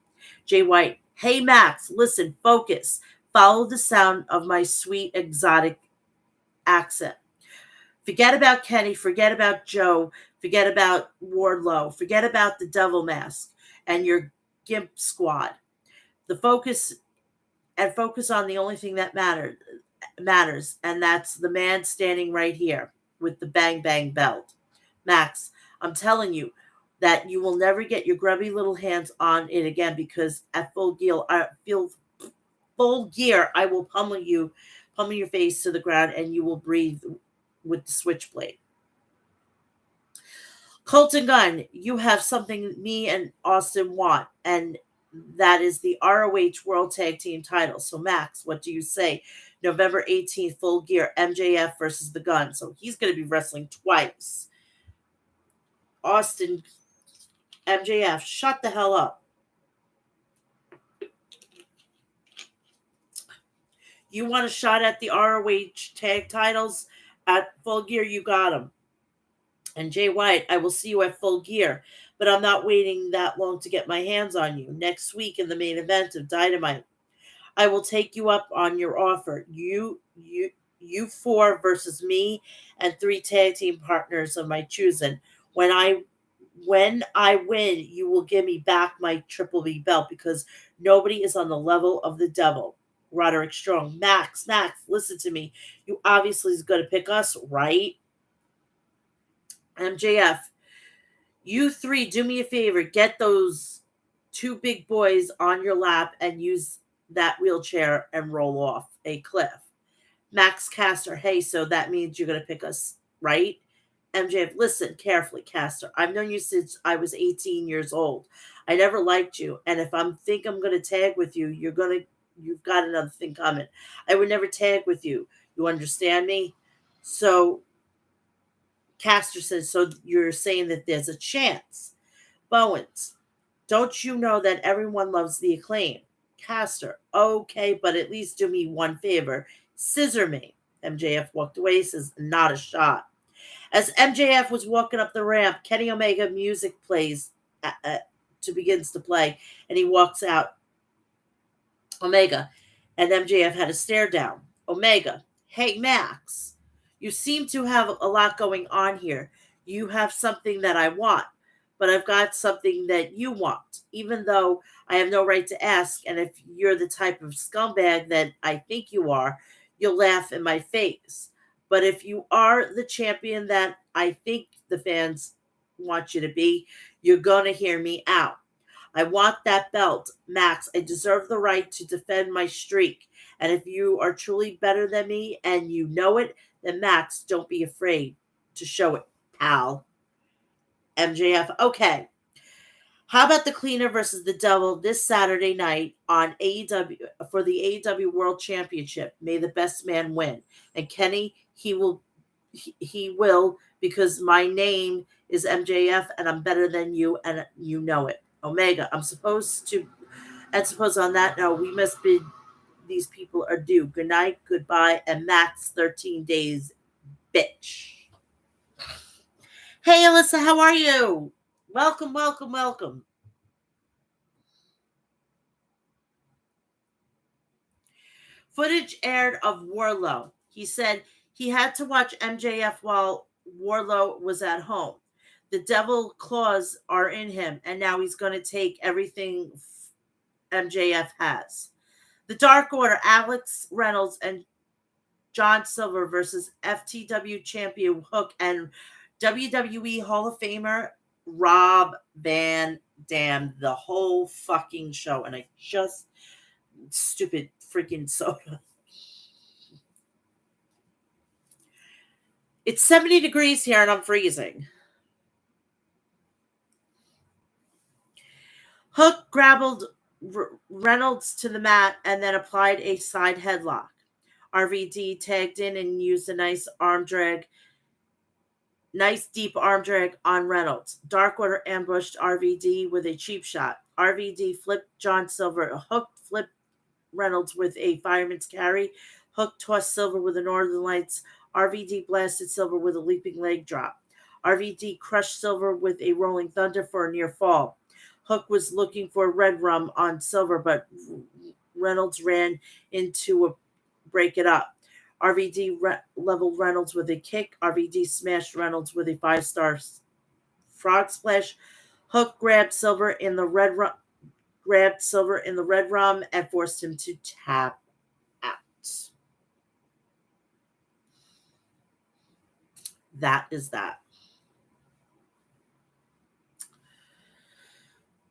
S1: Jay White, hey Max, listen, focus. Follow the sound of my sweet exotic accent. Forget about Kenny, forget about Joe, forget about Wardlow, forget about the Devil Mask and your Gimp Squad. Focus on the only thing that matters, and that's the man standing right here with the Bang Bang belt. Max, I'm telling you that you will never get your grubby little hands on it again, because at full gear, I will pummel your face to the ground, and you will breathe with the switchblade. Colton Gunn, you have something me and Austin want, and that is the ROH World Tag Team title. So, Max, what do you say? November 18th, Full Gear, MJF versus the Gun. So, he's going to be wrestling twice. Austin, MJF, shut the hell up. You want a shot at the ROH tag titles? At Full Gear, you got them. And Jay White, I will see you at Full Gear, but I'm not waiting that long to get my hands on you. Next week in the main event of Dynamite, I will take you up on your offer. You four versus me and 3 tag team partners of my choosing. When I win, you will give me back my Triple B belt, because nobody is on the level of the devil. Roderick Strong, Max, listen to me. You obviously is going to pick us, right? MJF, you 3, do me a favor. Get those 2 big boys on your lap and use that wheelchair and roll off a cliff. Max Caster, hey, so that means you're going to pick us, right? MJF, listen carefully, Caster. I've known you since I was 18 years old. I never liked you, and if I'm going to tag with you, you've got another thing coming. I would never tag with you. You understand me? So Caster says, so you're saying that there's a chance. Bowens, don't you know that everyone loves the Acclaim? Caster, okay, but at least do me one favor. Scissor me. MJF walked away, says, not a shot. As MJF was walking up the ramp, Kenny Omega music begins to play, and he walks out. Omega and MJF had a stare down. Omega, hey Max, you seem to have a lot going on here. You have something that I want, but I've got something that you want, even though I have no right to ask. And if you're the type of scumbag that I think you are, you'll laugh in my face. But if you are the champion that I think the fans want you to be, you're going to hear me out. I want that belt, Max. I deserve the right to defend my streak. And if you are truly better than me and you know it, then Max, don't be afraid to show it, pal. MJF, okay. How about the Cleaner versus the Devil this Saturday night on AEW for the AEW World Championship? May the best man win. And Kenny, he will, because my name is MJF and I'm better than you and you know it. Omega, and suppose on that note, we must bid these people adieu. Good night, goodbye, and Max 13 days, bitch. Hey, Alyssa, how are you? Welcome. Footage aired of Wardlow. He said he had to watch MJF while Wardlow was at home. The devil claws are in him, and now he's going to take everything MJF has. The Dark Order, Alex Reynolds and John Silver versus FTW champion Hook and WWE Hall of Famer Rob Van Dam. The whole fucking show. And I just, stupid freaking soda. It's 70 degrees here and I'm freezing. Hook grappled Reynolds to the mat and then applied a side headlock. RVD tagged in and used a nice deep arm drag on Reynolds. Dark Order ambushed RVD with a cheap shot. RVD flipped John Silver. Hook flipped Reynolds with a fireman's carry. Hook tossed Silver with the Northern Lights. RVD blasted Silver with a leaping leg drop. RVD crushed Silver with a rolling thunder for a near fall. Hook was looking for red rum on Silver, but Reynolds ran into a break it up. RVD leveled Reynolds with a kick. RVD smashed Reynolds with a 5-star frog splash. Hook grabbed Silver in the red rum and forced him to tap out. That is that.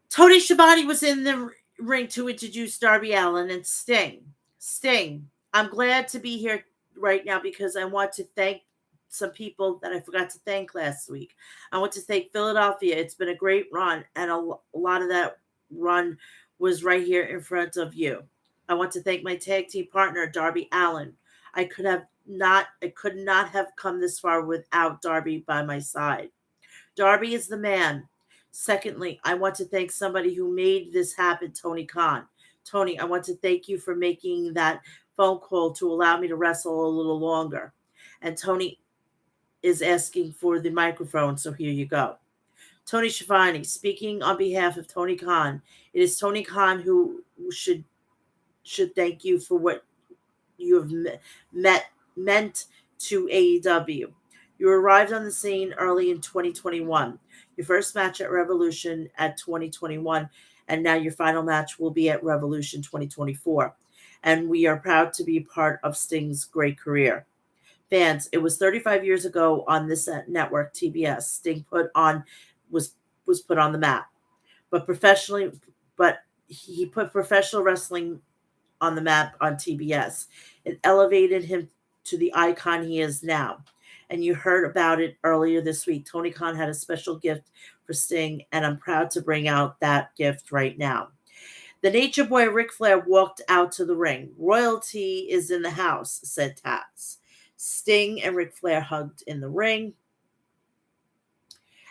S1: Tony Schiavone was in the ring to introduce Darby Allin and Sting. Sting, I'm glad to be here right now because I want to thank some people that I forgot to thank last week. I want to thank Philadelphia. It's been a great run, and a lot of that run was right here in front of you. I want to thank my tag team partner, Darby Allin. I could not have come this far without Darby by my side. Darby is the man. Secondly, I want to thank somebody who made this happen, Tony Khan. Tony, I want to thank you for making that phone call to allow me to wrestle a little longer. And Tony is asking for the microphone, so here you go. Tony Schiavone, speaking on behalf of Tony Khan. It is Tony Khan who should thank you for what you have meant to AEW. You arrived on the scene early in 2021. Your first match at Revolution at 2021, and now your final match will be at Revolution 2024. And we are proud to be part of Sting's great career. Fans, it was 35 years ago on this network, TBS, Sting was put on the map. But he put professional wrestling on the map on TBS. It elevated him to the icon he is now. And you heard about it earlier this week. Tony Khan had a special gift for Sting, and I'm proud to bring out that gift right now. The Nature Boy Ric Flair walked out to the ring. Royalty is in the house, said Taz. Sting and Ric Flair hugged in the ring.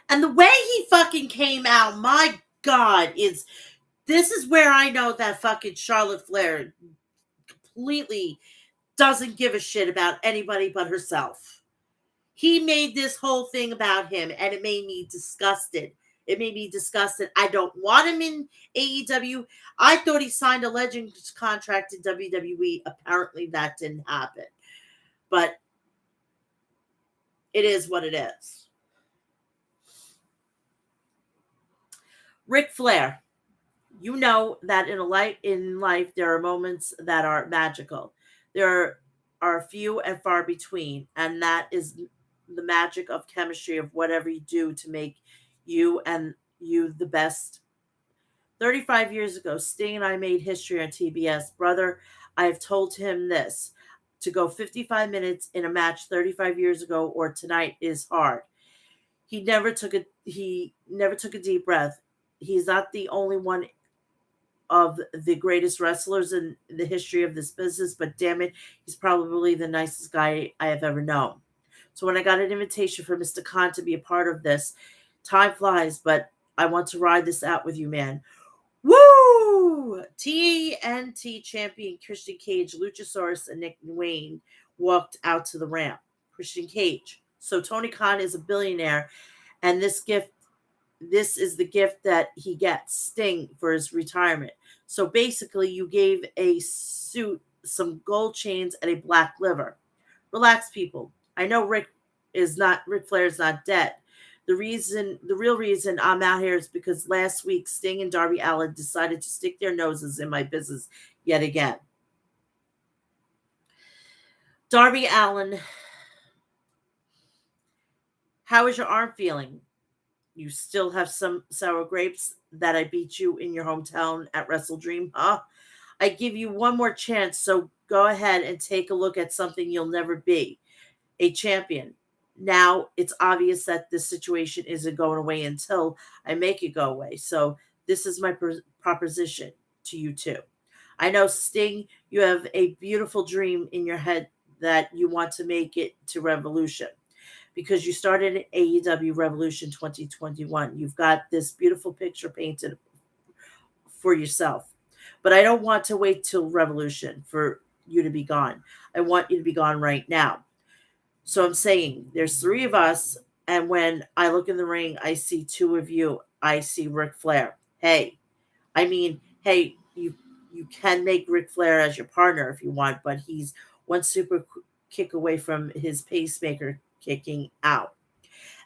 S1: And the way he fucking came out, my God, this is where I know that fucking Charlotte Flair completely doesn't give a shit about anybody but herself. He made this whole thing about him, and it made me disgusted. I don't want him in AEW. I thought he signed a Legends contract in WWE. Apparently that didn't happen. But it is what it is. Ric Flair. You know that in life there are moments that are magical. There are few and far between, and that is the magic of chemistry of whatever you do to make you the best. 35 years ago, Sting and I made history on TBS. Brother, I have told him this. To go 55 minutes in a match 35 years ago or tonight is hard. He never took a deep breath. He's not the only one of the greatest wrestlers in the history of this business, but damn it, he's probably the nicest guy I have ever known. So when I got an invitation for Mr. Khan to be a part of this, time flies, but I want to ride this out with you, man. Woo! TNT champion Christian Cage, Luchasaurus, and Nick Wayne walked out to the ramp. Christian Cage. So Tony Khan is a billionaire, and this is the gift that he gets, Sting, for his retirement. So basically, you gave a suit, some gold chains, and a black liver. Relax, people. I know Ric Flair is not dead. The real reason I'm out here is because last week Sting and Darby Allin decided to stick their noses in my business yet again. Darby Allen, how is your arm feeling? You still have some sour grapes that I beat you in your hometown at Wrestle Dream, huh? I give you one more chance, so go ahead and take a look at something you'll never be, a champion. Now it's obvious that this situation isn't going away until I make it go away. So this is my proposition to you too. I know, Sting, you have a beautiful dream in your head that you want to make it to Revolution because you started AEW Revolution 2021. You've got this beautiful picture painted for yourself. But I don't want to wait till Revolution for you to be gone. I want you to be gone right now. So I'm saying there's three of us, and when I look in the ring, I see two of you. I see Ric Flair. Hey, you can make Ric Flair as your partner if you want, but he's one super kick away from his pacemaker kicking out.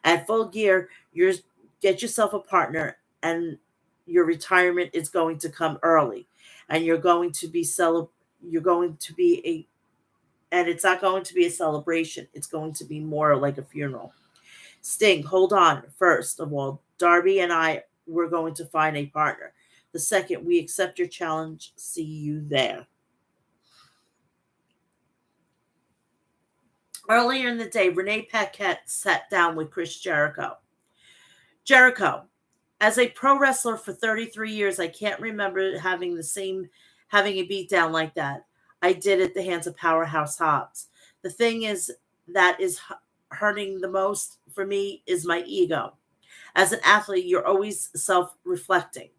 S1: At Full Gear, you're get yourself a partner, and your retirement is going to come early, and you're going to be You're going to be and it's not going to be a celebration. It's going to be more like a funeral. Sting, hold on. First of all, Darby and I, we're going to find a partner. The second, we accept your challenge. See you there. Earlier in the day, Renee Paquette sat down with Chris Jericho. Jericho, as a pro wrestler for 33 years, I can't remember having a beatdown like that. I did at the hands of Powerhouse Hobbs. The thing is that is hurting the most for me is my ego. As an athlete, you're always self-reflecting.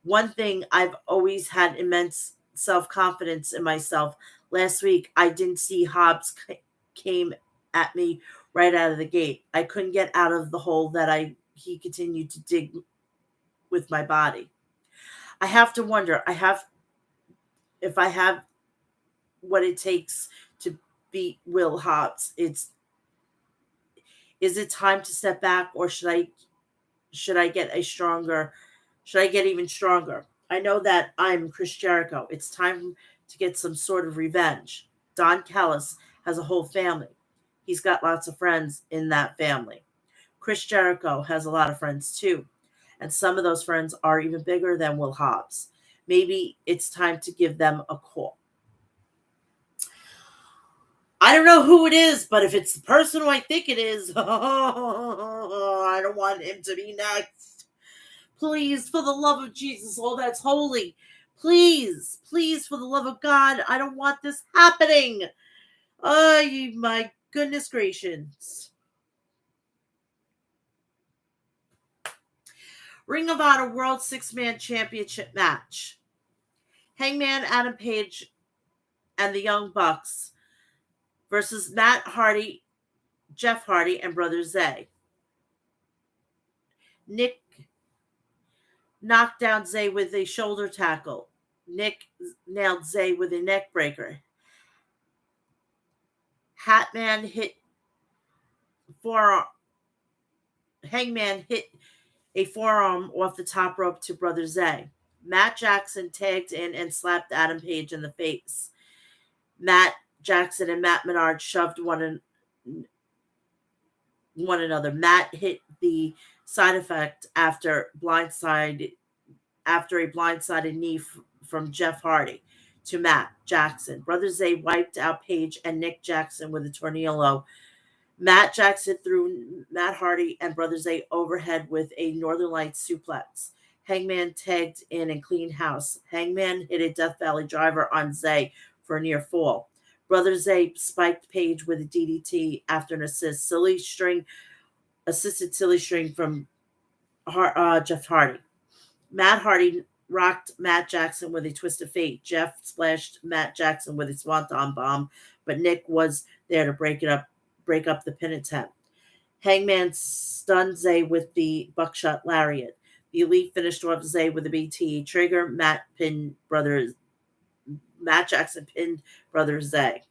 S1: One thing, I've always had immense self-confidence in myself. Last week, I didn't see Hobbs came at me right out of the gate. I couldn't get out of the hole that I he continued to dig with my body. I have to wonder, if I have what it takes to beat Will Hobbs. Is it time to step back, or should I get a stronger should I get even stronger? I know that I'm Chris Jericho. It's time to get some sort of revenge. Don Callis has a whole family. He's got lots of friends in that family. Chris Jericho has a lot of friends too. And some of those friends are even bigger than Will Hobbs. Maybe it's time to give them a call. I don't know who it is, but if it's the person who I think it is, I don't want him to be next. Please, for the love of Jesus, all that's holy. Please, for the love of God, I don't want this happening. Oh, my goodness gracious. Ring of Honor World Six-Man Championship match. Hangman Adam Page and the Young Bucks versus Matt Hardy, Jeff Hardy, and Brother Zay. Nick knocked down Zay with a shoulder tackle. Nick nailed Zay with a neck breaker. Hatman hit forearm. Hangman hit a forearm off the top rope to Brother Zay. Matt Jackson tagged in and slapped Adam Page in the face. Matt Jackson and Matt Menard shoved one another. Matt hit the side effect after a blindsided knee from Jeff Hardy to Matt Jackson. Brother Zay wiped out Page and Nick Jackson with a tornado. Matt Jackson threw Matt Hardy and Brother Zay overhead with a Northern Lights suplex. Hangman tagged in and cleaned house. Hangman hit a Death Valley driver on Zay for a near fall. Brother Zay spiked Page with a DDT after an assisted silly string from Jeff Hardy. Matt Hardy rocked Matt Jackson with a twist of fate. Jeff splashed Matt Jackson with a swanton bomb, but Nick was there to break up the pin attempt. Hangman stunned Zay with the buckshot lariat. The Elite finished off Zay with a BT trigger. Matt Jackson pinned Brother Zay.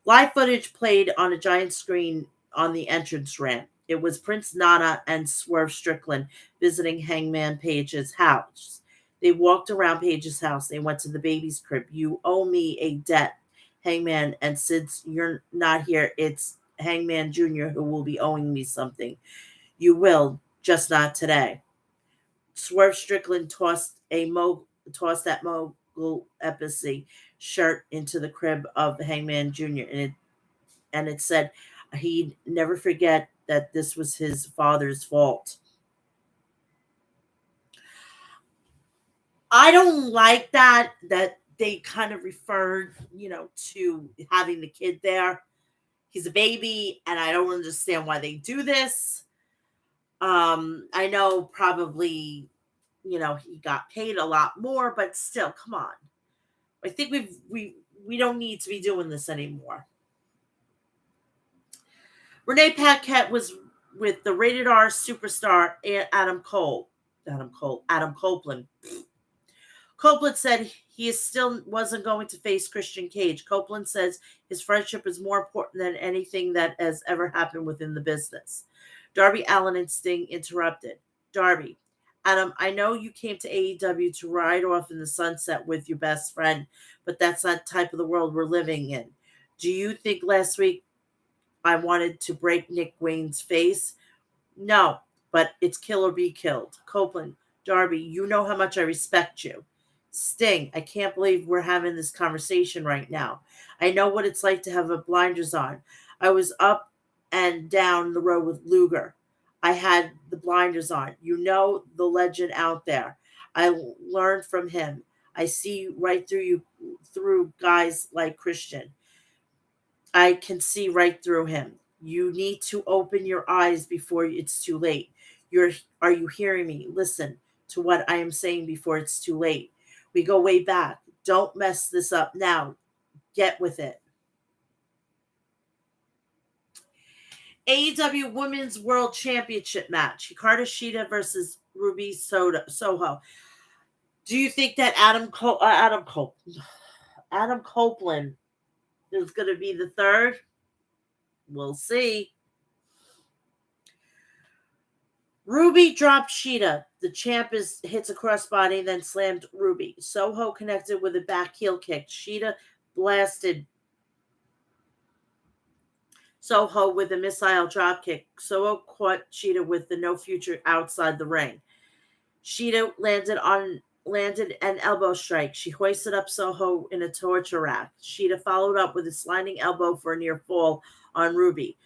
S1: Live footage played on a giant screen on the entrance ramp. It was Prince Nana and Swerve Strickland visiting Hangman Page's house. They walked around Page's house. They went to the baby's crib. You owe me a debt. Hangman, and since you're not here, it's Hangman Jr. who will be owing me something. You will, just not today. Swerve Strickland tossed that mogul Epicy shirt into the crib of Hangman Jr. and it said he'd never forget that this was his father's fault. I don't like that they kind of referred, to having the kid there. He's a baby, and I don't understand why they do this. I know probably, he got paid a lot more, but still, come on. I think we don't need to be doing this anymore. Renee Paquette was with the rated R superstar Adam Copeland. Copeland said he still wasn't going to face Christian Cage. Copeland says his friendship is more important than anything that has ever happened within the business. Darby Allin and Sting interrupted. Darby, Adam, I know you came to AEW to ride off in the sunset with your best friend, but that's not the type of the world we're living in. Do you think last week I wanted to break Nick Wayne's face? No, but it's kill or be killed. Copeland, Darby, you know how much I respect you. Sting, I can't believe we're having this conversation right now. I know what it's like to have a blinders on. I was up and down the road with Luger. I had the blinders on. You know the legend out there. I learned from him. I see right through you, through guys like Christian. I can see right through him. You need to open your eyes before it's too late. Are you hearing me? Listen to what I am saying before it's too late. We go way back. Don't mess this up now. Get with it. AEW Women's World Championship match. Hikaru Shida versus Ruby Soho. Do you think that Adam Copeland is going to be the third? We'll see. Ruby dropped Shida. The champ hits a crossbody and then slammed Ruby. Soho connected with a back heel kick. Shida blasted Soho with a missile dropkick. Soho caught Shida with the no future outside the ring. Shida landed an elbow strike. She hoisted up Soho in a torture rack. Shida followed up with a sliding elbow for a near fall on Ruby.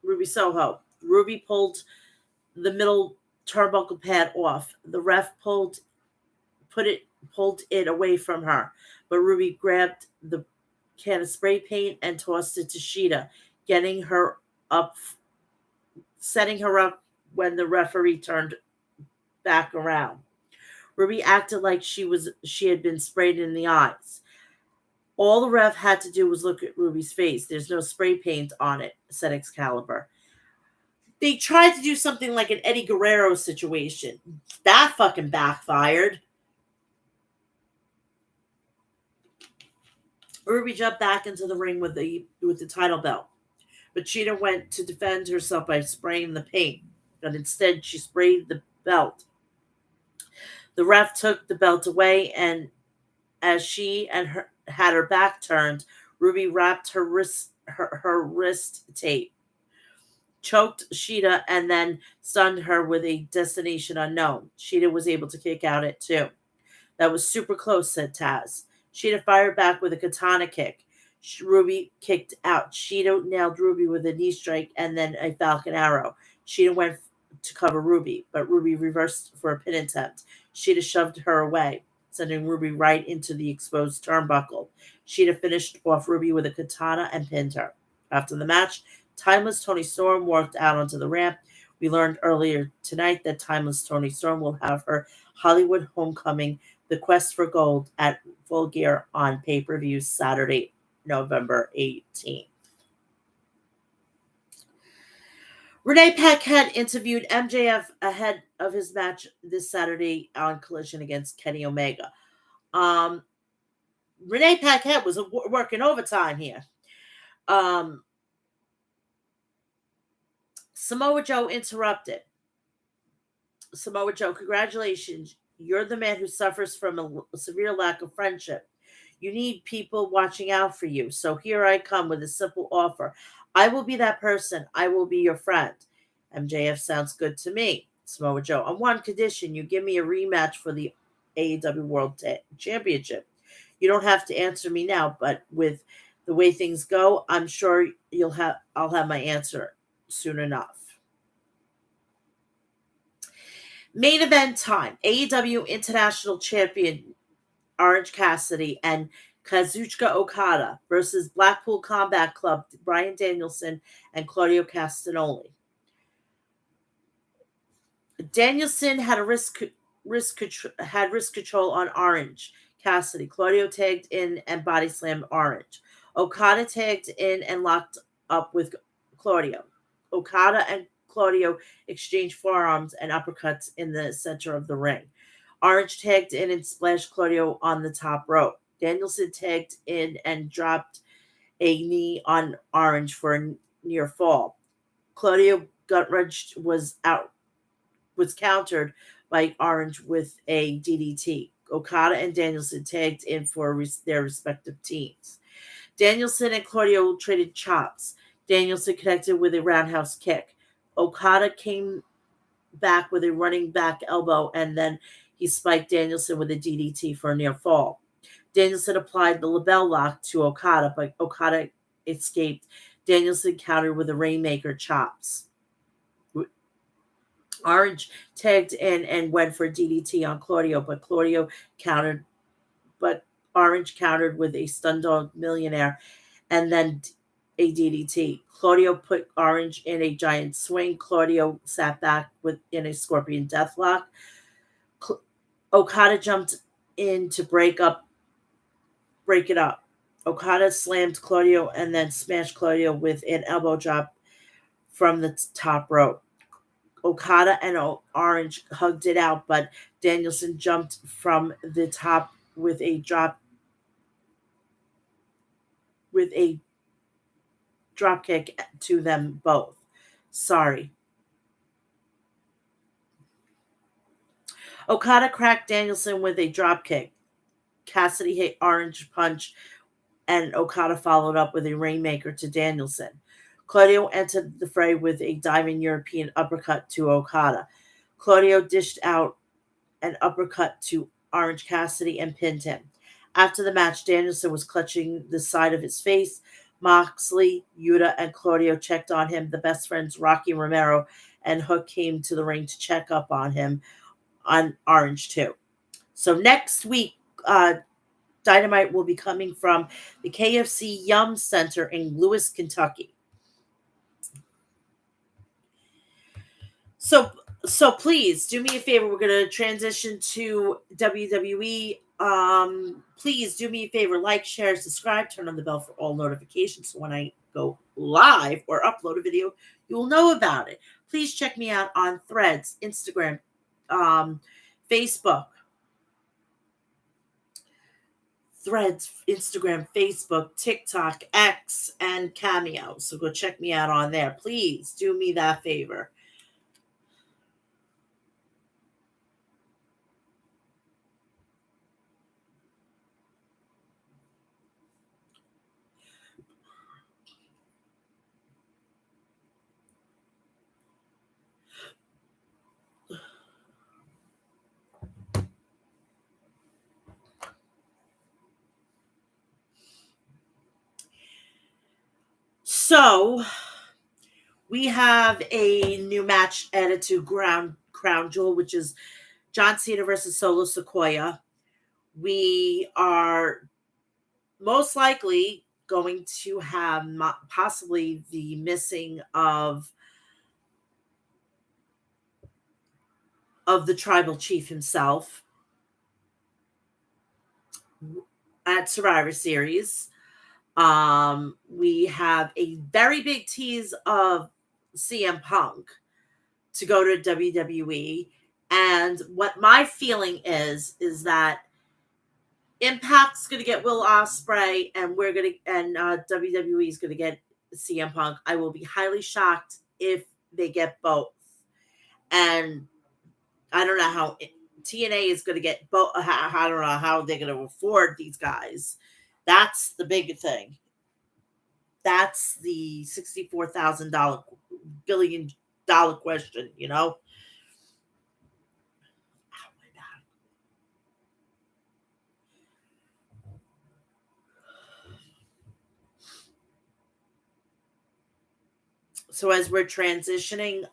S1: Ruby Soho. Ruby pulled the middle turnbuckle pad off. The ref pulled it away from her, but Ruby grabbed the can of spray paint and tossed it to Shida, setting her up when the referee turned back around. Ruby acted like she had been sprayed in the eyes. All the ref had to do was look at Ruby's face. There's no spray paint on it, said Excalibur. They tried to do something like an Eddie Guerrero situation. That fucking backfired. Ruby jumped back into the ring with the title belt. But Shida went to defend herself by spraying the paint. But instead, she sprayed the belt. The ref took the belt away, and as she had her back turned, Ruby wrapped her wrist tape, choked Shida, and then stunned her with a destination unknown. Shida was able to kick out at 2. That was super close, said Taz. Shida fired back with a katana kick. Ruby kicked out. Shida nailed Ruby with a knee strike and then a falcon arrow. Shida went to cover Ruby, but Ruby reversed for a pin attempt. Shida shoved her away, sending Ruby right into the exposed turnbuckle. Shida finished off Ruby with a katana and pinned her. After the match, Timeless Tony Storm walked out onto the ramp. We learned earlier tonight that Timeless Tony Storm will have her Hollywood homecoming, The Quest for Gold, at Full Gear on pay-per-view Saturday, November 18th. Renee Paquette interviewed MJF ahead of his match this Saturday on Collision against Kenny Omega. Renee Paquette was working overtime here. Samoa Joe interrupted. Samoa Joe, congratulations. You're the man who suffers from a severe lack of friendship. You need people watching out for you. So here I come with a simple offer. I will be that person. I will be your friend. MJF sounds good to me. Samoa Joe, on one condition, you give me a rematch for the AEW World Championship. You don't have to answer me now, but with the way things go, I'm sure I'll have my answer soon enough. Main event time. AEW International Champion Orange Cassidy and Kazuchika Okada versus Blackpool Combat Club Bryan Danielson and Claudio Castagnoli. Danielson had risk control on Orange Cassidy. Claudio tagged in and body slammed Orange. Okada tagged in and locked up with Claudio. Okada and Claudio exchanged forearms and uppercuts in the center of the ring. Orange tagged in and splashed Claudio on the top rope. Danielson tagged in and dropped a knee on Orange for a near fall. Claudio Gutridge was countered by Orange with a DDT. Okada and Danielson tagged in for their respective teams. Danielson and Claudio traded chops. Danielson connected with a roundhouse kick. Okada came back with a running back elbow, and then he spiked Danielson with a DDT for a near fall. Danielson applied the label lock to Okada, but Okada escaped. Danielson countered with a Rainmaker chops. Orange tagged in and went for DDT on Claudio, but Orange countered with a Stun Dog Millionaire and then a DDT. Claudio put Orange in a giant swing. Claudio sat back in a Scorpion Deathlock. Okada jumped in to break it up. Okada slammed Claudio and then smashed Claudio with an elbow drop from the top rope. Okada and Orange hugged it out, but Danielson jumped from the top with a drop kick to them both. Sorry. Okada cracked Danielson with a drop kick. Cassidy hit Orange punch, and Okada followed up with a Rainmaker to Danielson. Claudio entered the fray with a diving European uppercut to Okada. Claudio dished out an uppercut to Orange Cassidy and pinned him. After the match, Danielson was clutching the side of his face. Moxley, Yuta, and Claudio checked on him. The best friends, Rocky Romero and Hook, came to the ring to check up on him, on Orange too. So next week, Dynamite will be coming from the KFC Yum Center in Louis, Kentucky. So please do me a favor. We're going to transition to WWE. Please do me a favor. Like, share, subscribe, turn on the bell for all notifications. So when I go live or upload a video, you will know about it. Please check me out on Threads, Instagram, Facebook. Threads, Instagram, Facebook, TikTok, X, and Cameo. So go check me out on there. Please do me that favor. So we have a new match added to Crown Jewel, which is John Cena versus Solo Sikoa. We are most likely going to have possibly the missing of the tribal chief himself at Survivor Series. We have a very big tease of CM Punk to go to WWE. And what my feeling is that Impact's going to get Will Ospreay, and WWE is going to get CM Punk. I will be highly shocked if they get both. And I don't know how TNA is going to get both. I don't know how they're going to afford these guys That's the big thing. That's the $64,000 billion-dollar question, you know? So as we're transitioning,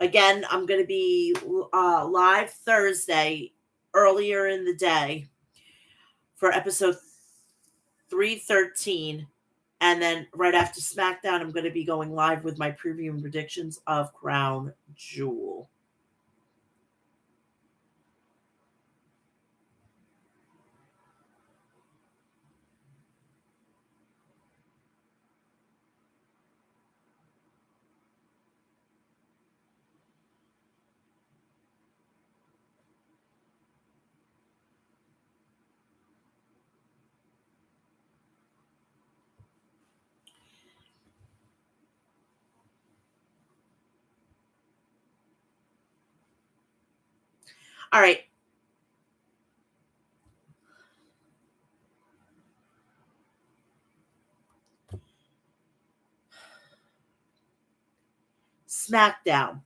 S1: again, I'm going to be live Thursday earlier in the day for episode 313. And then right after SmackDown, I'm going to be going live with my preview and predictions of Crown Jewel. All right. SmackDown.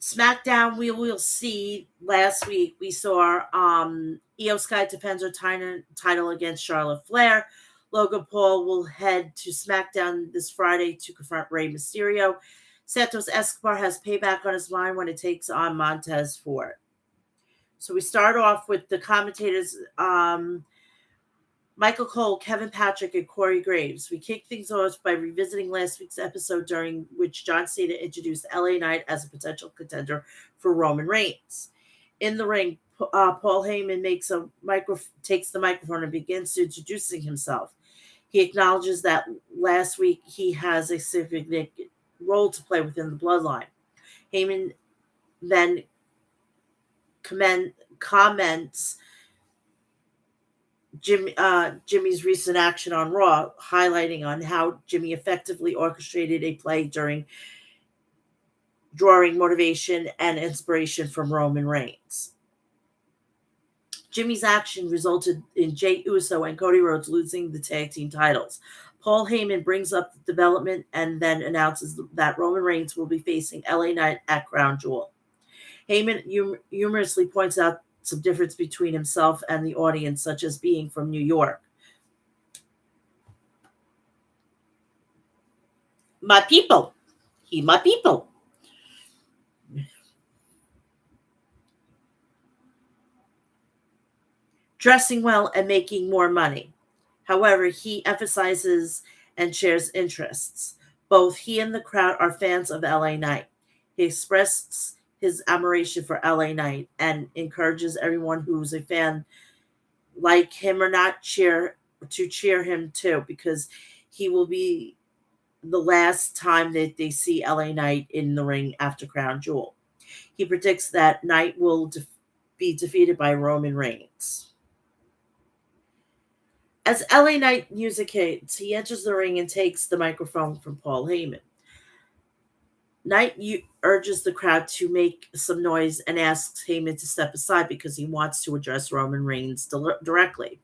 S1: SmackDown, we will see. Last week we saw Io Sky defends her title against Charlotte Flair. Logan Paul will head to SmackDown this Friday to confront Rey Mysterio. Santos Escobar has payback on his mind when it takes on Montez Ford. So we start off with the commentators, Michael Cole, Kevin Patrick, and Corey Graves. We kick things off by revisiting last week's episode during which John Cena introduced LA Knight as a potential contender for Roman Reigns. In the ring, Paul Heyman takes the microphone and begins to introducing himself. He acknowledges that last week he has a significant role to play within the bloodline. Heyman then comments Jimmy's recent action on Raw, highlighting on how Jimmy effectively orchestrated a play during drawing motivation and inspiration from Roman Reigns. Jimmy's action resulted in Jey Uso and Cody Rhodes losing the tag team titles. Paul Heyman brings up the development and then announces that Roman Reigns will be facing LA Knight at Crown Jewel. Heyman humorously points out some difference between himself and the audience, such as being from New York. My people. He my people. Dressing well and making more money. However, he emphasizes and shares interests. Both he and the crowd are fans of LA Knight. He expresses his admiration for LA Knight and encourages everyone who's a fan like him or not cheer him too, because he will be the last time that they see LA Knight in the ring after Crown Jewel. He predicts that Knight will be defeated by Roman Reigns. As LA Knight music hits, he enters the ring and takes the microphone from Paul Heyman. Knight urges the crowd to make some noise and asks Heyman to step aside because he wants to address Roman Reigns directly.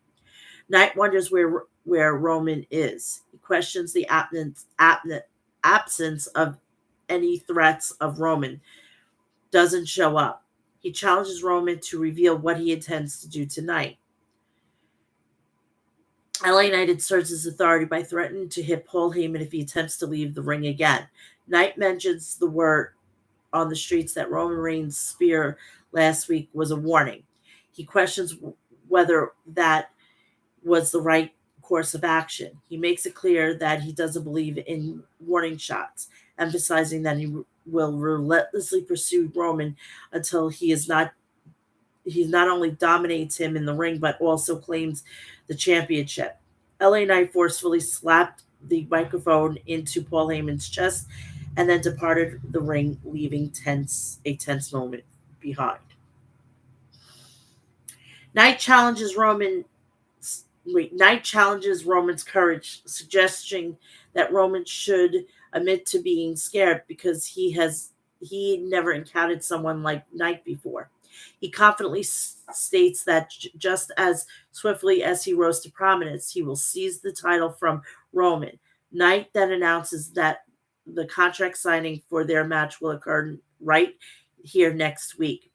S1: Knight wonders where Roman is. He questions the absence of any threats of Roman. Doesn't show up. He challenges Roman to reveal what he intends to do tonight. LA Knight asserts his authority by threatening to hit Paul Heyman if he attempts to leave the ring again. Knight mentions the word on the streets that Roman Reigns' spear last week was a warning. He questions whether that was the right course of action. He makes it clear that he doesn't believe in warning shots, emphasizing that he will relentlessly pursue Roman until he not only dominates him in the ring, but also claims the championship. LA Knight forcefully slapped the microphone into Paul Heyman's chest and then departed the ring, leaving a tense moment behind. Knight challenges Roman Knight challenges Roman's courage, suggesting that Roman should admit to being scared because he never encountered someone like Knight before. He confidently states that just as swiftly as he rose to prominence, he will seize the title from Roman. Knight then announces that the contract signing for their match will occur right here next week.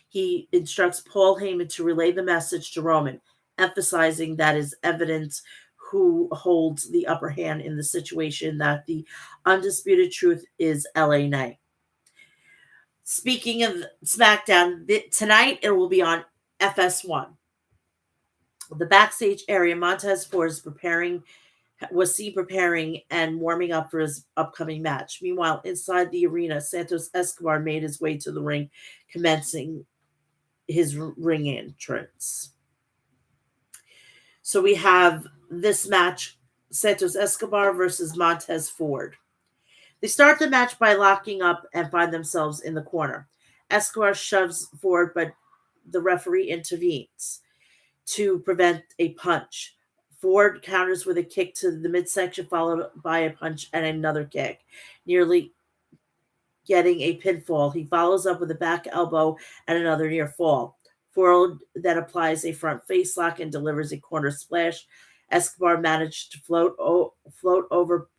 S1: He instructs Paul Heyman to relay the message to Roman, emphasizing that is evidence who holds the upper hand in the situation, that the undisputed truth is LA Knight. Speaking of SmackDown, tonight it will be on FS1. The backstage area, Montez Ford was seen preparing and warming up for his upcoming match. Meanwhile, inside the arena, Santos Escobar made his way to the ring, commencing his ring entrance. So we have this match, Santos Escobar versus Montez Ford. They start the match by locking up and find themselves in the corner. Escobar shoves Ford, but the referee intervenes to prevent a punch. Ford counters with a kick to the midsection, followed by a punch and another kick, nearly getting a pinfall. He follows up with a back elbow and another near fall. Ford then applies a front face lock and delivers a corner splash. Escobar managed to float over,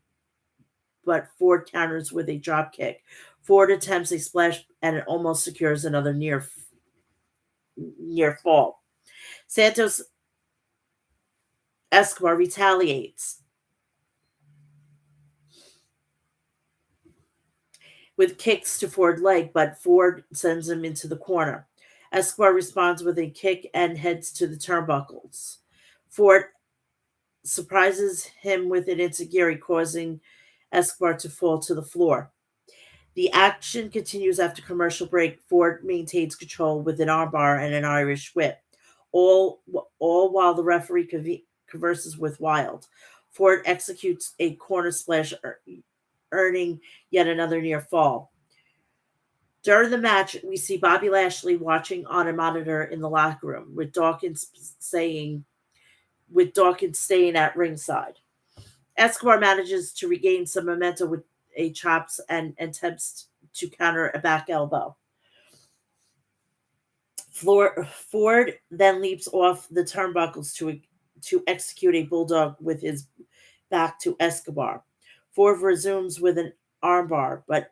S1: but Ford counters with a drop kick. Ford attempts a splash and it almost secures another near fall. Santos Escobar retaliates with kicks to Ford's leg, but Ford sends him into the corner. Escobar responds with a kick and heads to the turnbuckles. Ford surprises him with an enziguri, causing Escobar to fall to the floor. The action continues after commercial break. Ford maintains control with an armbar and an Irish whip, all while the referee converses with Wild. Ford executes a corner splash, earning yet another near fall. During the match, we see Bobby Lashley watching on a monitor in the locker room, with Dawkins staying at ringside. Escobar manages to regain some momentum with a chops and attempts to counter a back elbow. Ford then leaps off the turnbuckles to execute a bulldog with his back to Escobar. Ford resumes with an armbar, but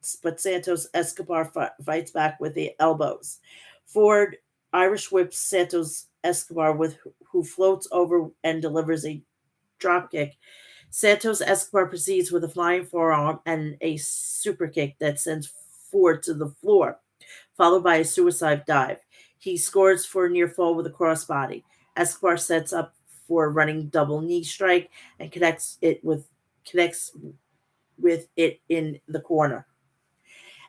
S1: Santos Escobar fights back with the elbows. Ford Irish whips Santos Escobar, who floats over and delivers a dropkick. Santos Escobar proceeds with a flying forearm and a super kick that sends Ford to the floor, followed by a suicide dive. He scores for a near fall with a crossbody. Escobar sets up for a running double knee strike and connects with it in the corner.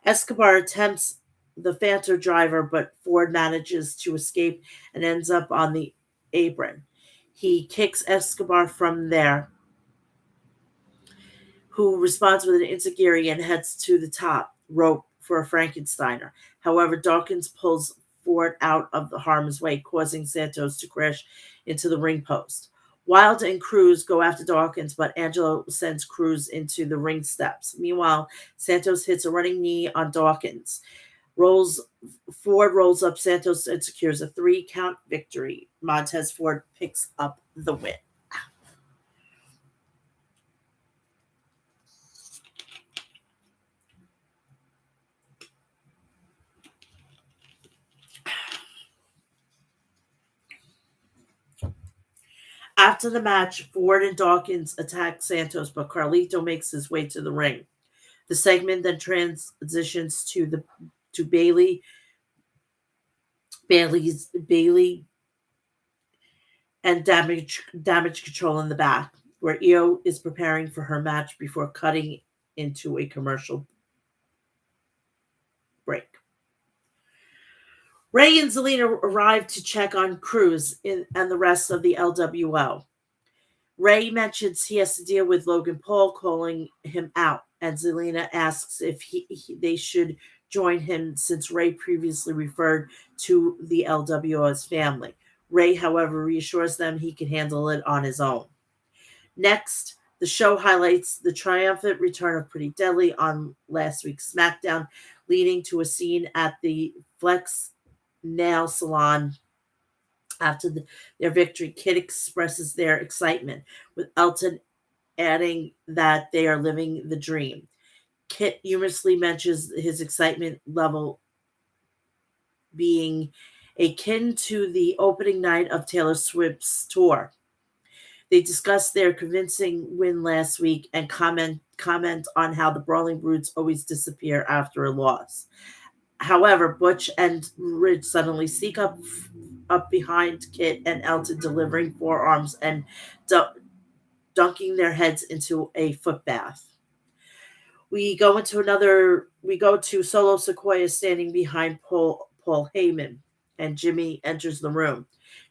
S1: Escobar attempts the Phantom driver, but Ford manages to escape and ends up on the apron. He kicks Escobar from there, who responds with an enziguri and heads to the top rope for a Frankensteiner. However, Dawkins pulls Ford out of the harm's way, causing Santos to crash into the ring post. Wild and Cruz go after Dawkins, but Angelo sends Cruz into the ring steps. Meanwhile, Santos hits a running knee on Dawkins. Ford rolls up Santos and secures a 3-count victory. Montez Ford picks up the win. After the match, Ford and Dawkins attack Santos, but Carlito makes his way to the ring. The segment then transitions to Bailey and damage control in the back, where Io is preparing for her match before cutting into a commercial break. Ray and Zelina arrive to check on Cruz and the rest of the LWO. Ray mentions he has to deal with Logan Paul calling him out. and Zelina asks if they should join him since Ray previously referred to the LWO as family. Ray, however, reassures them he can handle it on his own. Next, the show highlights the triumphant return of Pretty Deadly on last week's SmackDown, leading to a scene at the Flex Nail Salon after their victory. Kid expresses their excitement, with Elton adding that they are living the dream. Kit humorously mentions his excitement level being akin to the opening night of Taylor Swift's tour. They discuss their convincing win last week and comment on how the Brawling Brutes always disappear after a loss. However, Butch and Ridge suddenly sneak up behind Kit and Elton, delivering forearms and dunking their heads into a foot bath. We go to Solo Sequoia standing behind Paul Heyman, and Jimmy enters the room.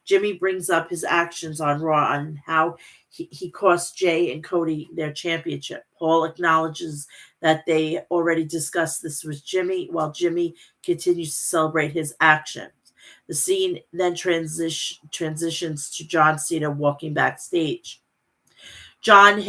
S1: Jimmy brings up his actions on Raw and how he cost Jay and Cody their championship. Paul acknowledges that they already discussed this with Jimmy, while Jimmy continues to celebrate his actions. The scene then transitions to John Cena walking backstage. John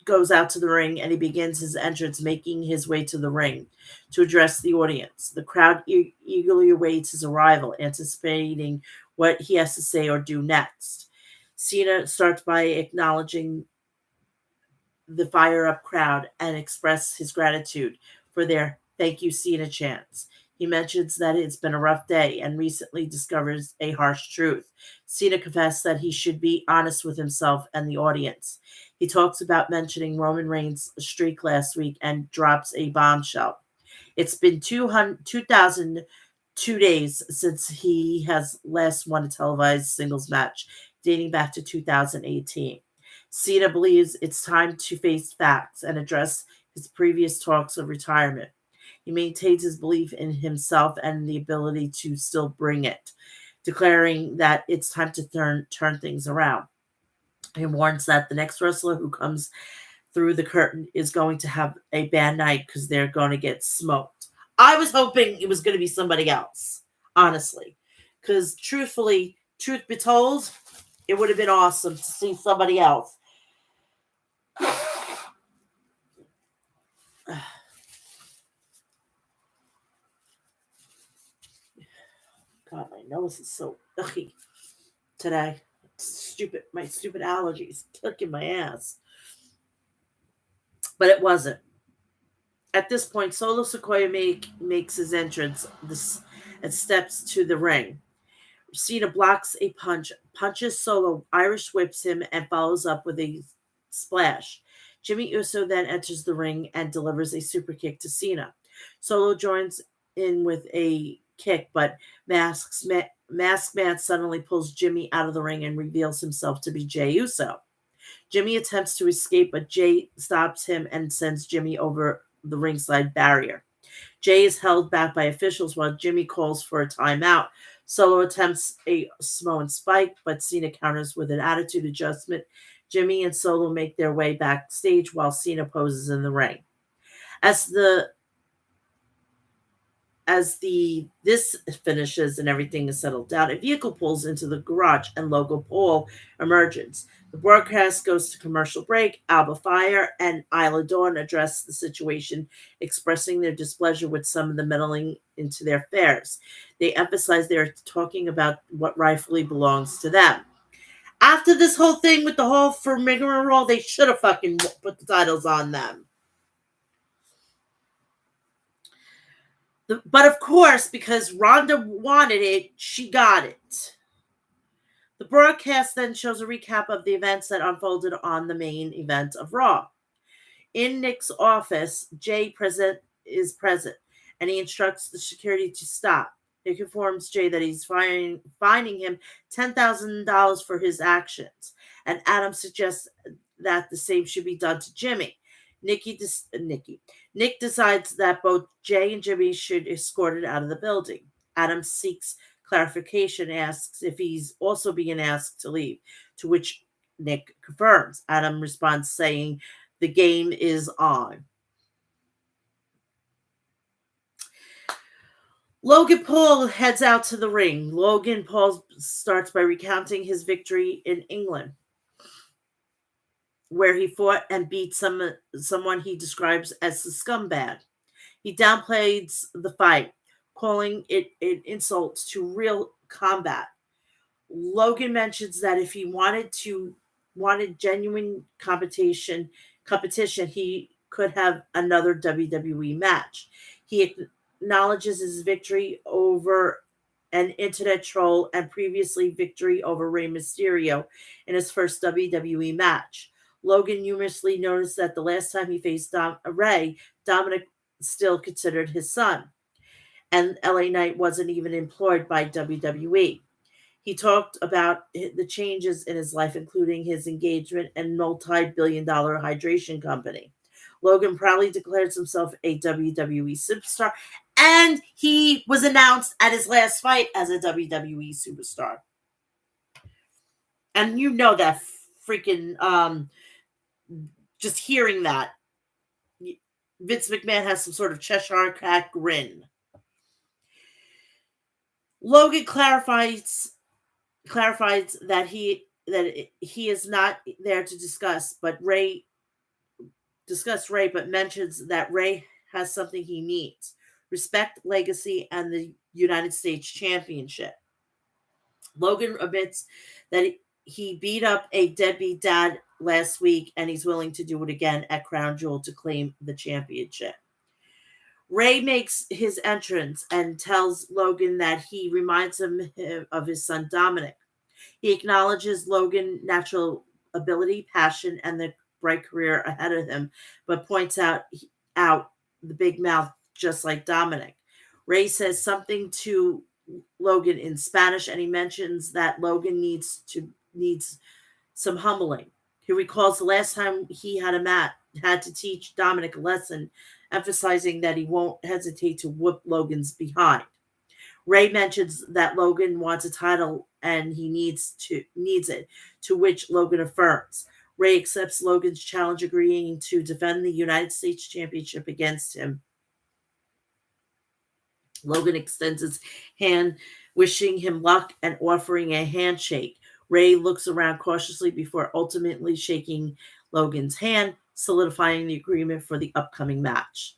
S1: goes out to the ring and he begins his entrance, making his way to the ring to address the audience. The crowd eagerly awaits his arrival, anticipating what he has to say or do next. Cena starts by acknowledging the fire up crowd and express his gratitude for their thank you Cena chants. He mentions that it's been a rough day and recently discovers a harsh truth. Cena confessed that he should be honest with himself and the audience. He talks about mentioning Roman Reigns' streak last week and drops a bombshell. It's been 2,002 days since he has last won a televised singles match, dating back to 2018. Cena believes it's time to face facts and address his previous talks of retirement. He maintains his belief in himself and the ability to still bring it, declaring that it's time to turn things around. He warns that the next wrestler who comes through the curtain is going to have a bad night because they're going to get smoked. I was hoping it was going to be somebody else, honestly, because truthfully, truth be told, it would have been awesome to see somebody else. God, my nose is so icky today. My stupid allergies kicking my ass. But it wasn't. At this point, Solo Sequoia makes his entrance and steps to the ring. Cena blocks a punch, punches Solo, Irish whips him, and follows up with a splash. Jimmy Uso then enters the ring and delivers a super kick to Cena. Solo joins in with a kick, but Masked Man suddenly pulls Jimmy out of the ring and reveals himself to be Jey Uso. Jimmy attempts to escape, but Jey stops him and sends Jimmy over the ringside barrier. Jey is held back by officials while Jimmy calls for a timeout. Solo attempts a Samoan spike, but Cena counters with an attitude adjustment. Jimmy and Solo make their way backstage while Cena poses in the ring. As the this finishes and everything is settled down, a vehicle pulls into the garage and Logan Paul emerges. The broadcast goes to commercial break. Alba Fire and Isla Dawn address the situation, expressing their displeasure with some of the meddling into their affairs. They emphasize they're talking about what rightfully belongs to them. After this whole thing with the whole for rigmarole, they should have fucking put the titles on them. But of course, because Rhonda wanted it, she got it. The broadcast then shows a recap of the events that unfolded on the main event of Raw. In Nick's office, Jay is present, and he instructs the security to stop. Nick informs Jay that he's fining him $10,000 for his actions, and Adam suggests that the same should be done to Jimmy. Nick decides that both Jay and Jimmy should be escorted out of the building. Adam seeks clarification, asks if he's also being asked to leave, to which Nick confirms. Adam responds saying The game is on. Logan Paul heads out to the ring. Logan Paul starts by recounting his victory in England, where he fought and beat someone he describes as the scumbag. He downplays the fight, calling it an insult to real combat. Logan mentions that if he wanted genuine competition, he could have another WWE match. He acknowledges his victory over an internet troll and previously victory over Rey Mysterio in his first WWE match. Logan humorously noticed that the last time he faced Rey, Dominic still considered his son, and LA Knight wasn't even employed by WWE. He talked about the changes in his life, including his engagement and multi-billion-dollar hydration company. Logan proudly declares himself a WWE superstar, and he was announced at his last fight as a WWE superstar. And you know that freaking just hearing that, Vince McMahon has some sort of Cheshire cat grin. Logan clarifies that he is not there to discuss Ray, but mentions that Ray has something he needs: respect, legacy, and the United States Championship. Logan admits that he beat up a deadbeat dad last week, and he's willing to do it again at Crown Jewel to claim the championship. Ray makes his entrance and tells Logan that he reminds him of his son Dominic. He acknowledges Logan's natural ability, passion, and the bright career ahead of him, but points out the big mouth just like Dominic. Ray says something to Logan in Spanish, and he mentions that Logan needs some humbling. He recalls the last time he had to teach Dominic a lesson, emphasizing that he won't hesitate to whoop Logan's behind. Ray mentions that Logan wants a title and he needs it, to which Logan affirms. Ray accepts Logan's challenge, agreeing to defend the United States Championship against him. Logan extends his hand, wishing him luck and offering a handshake. Ray looks around cautiously before ultimately shaking Logan's hand, solidifying the agreement for the upcoming match.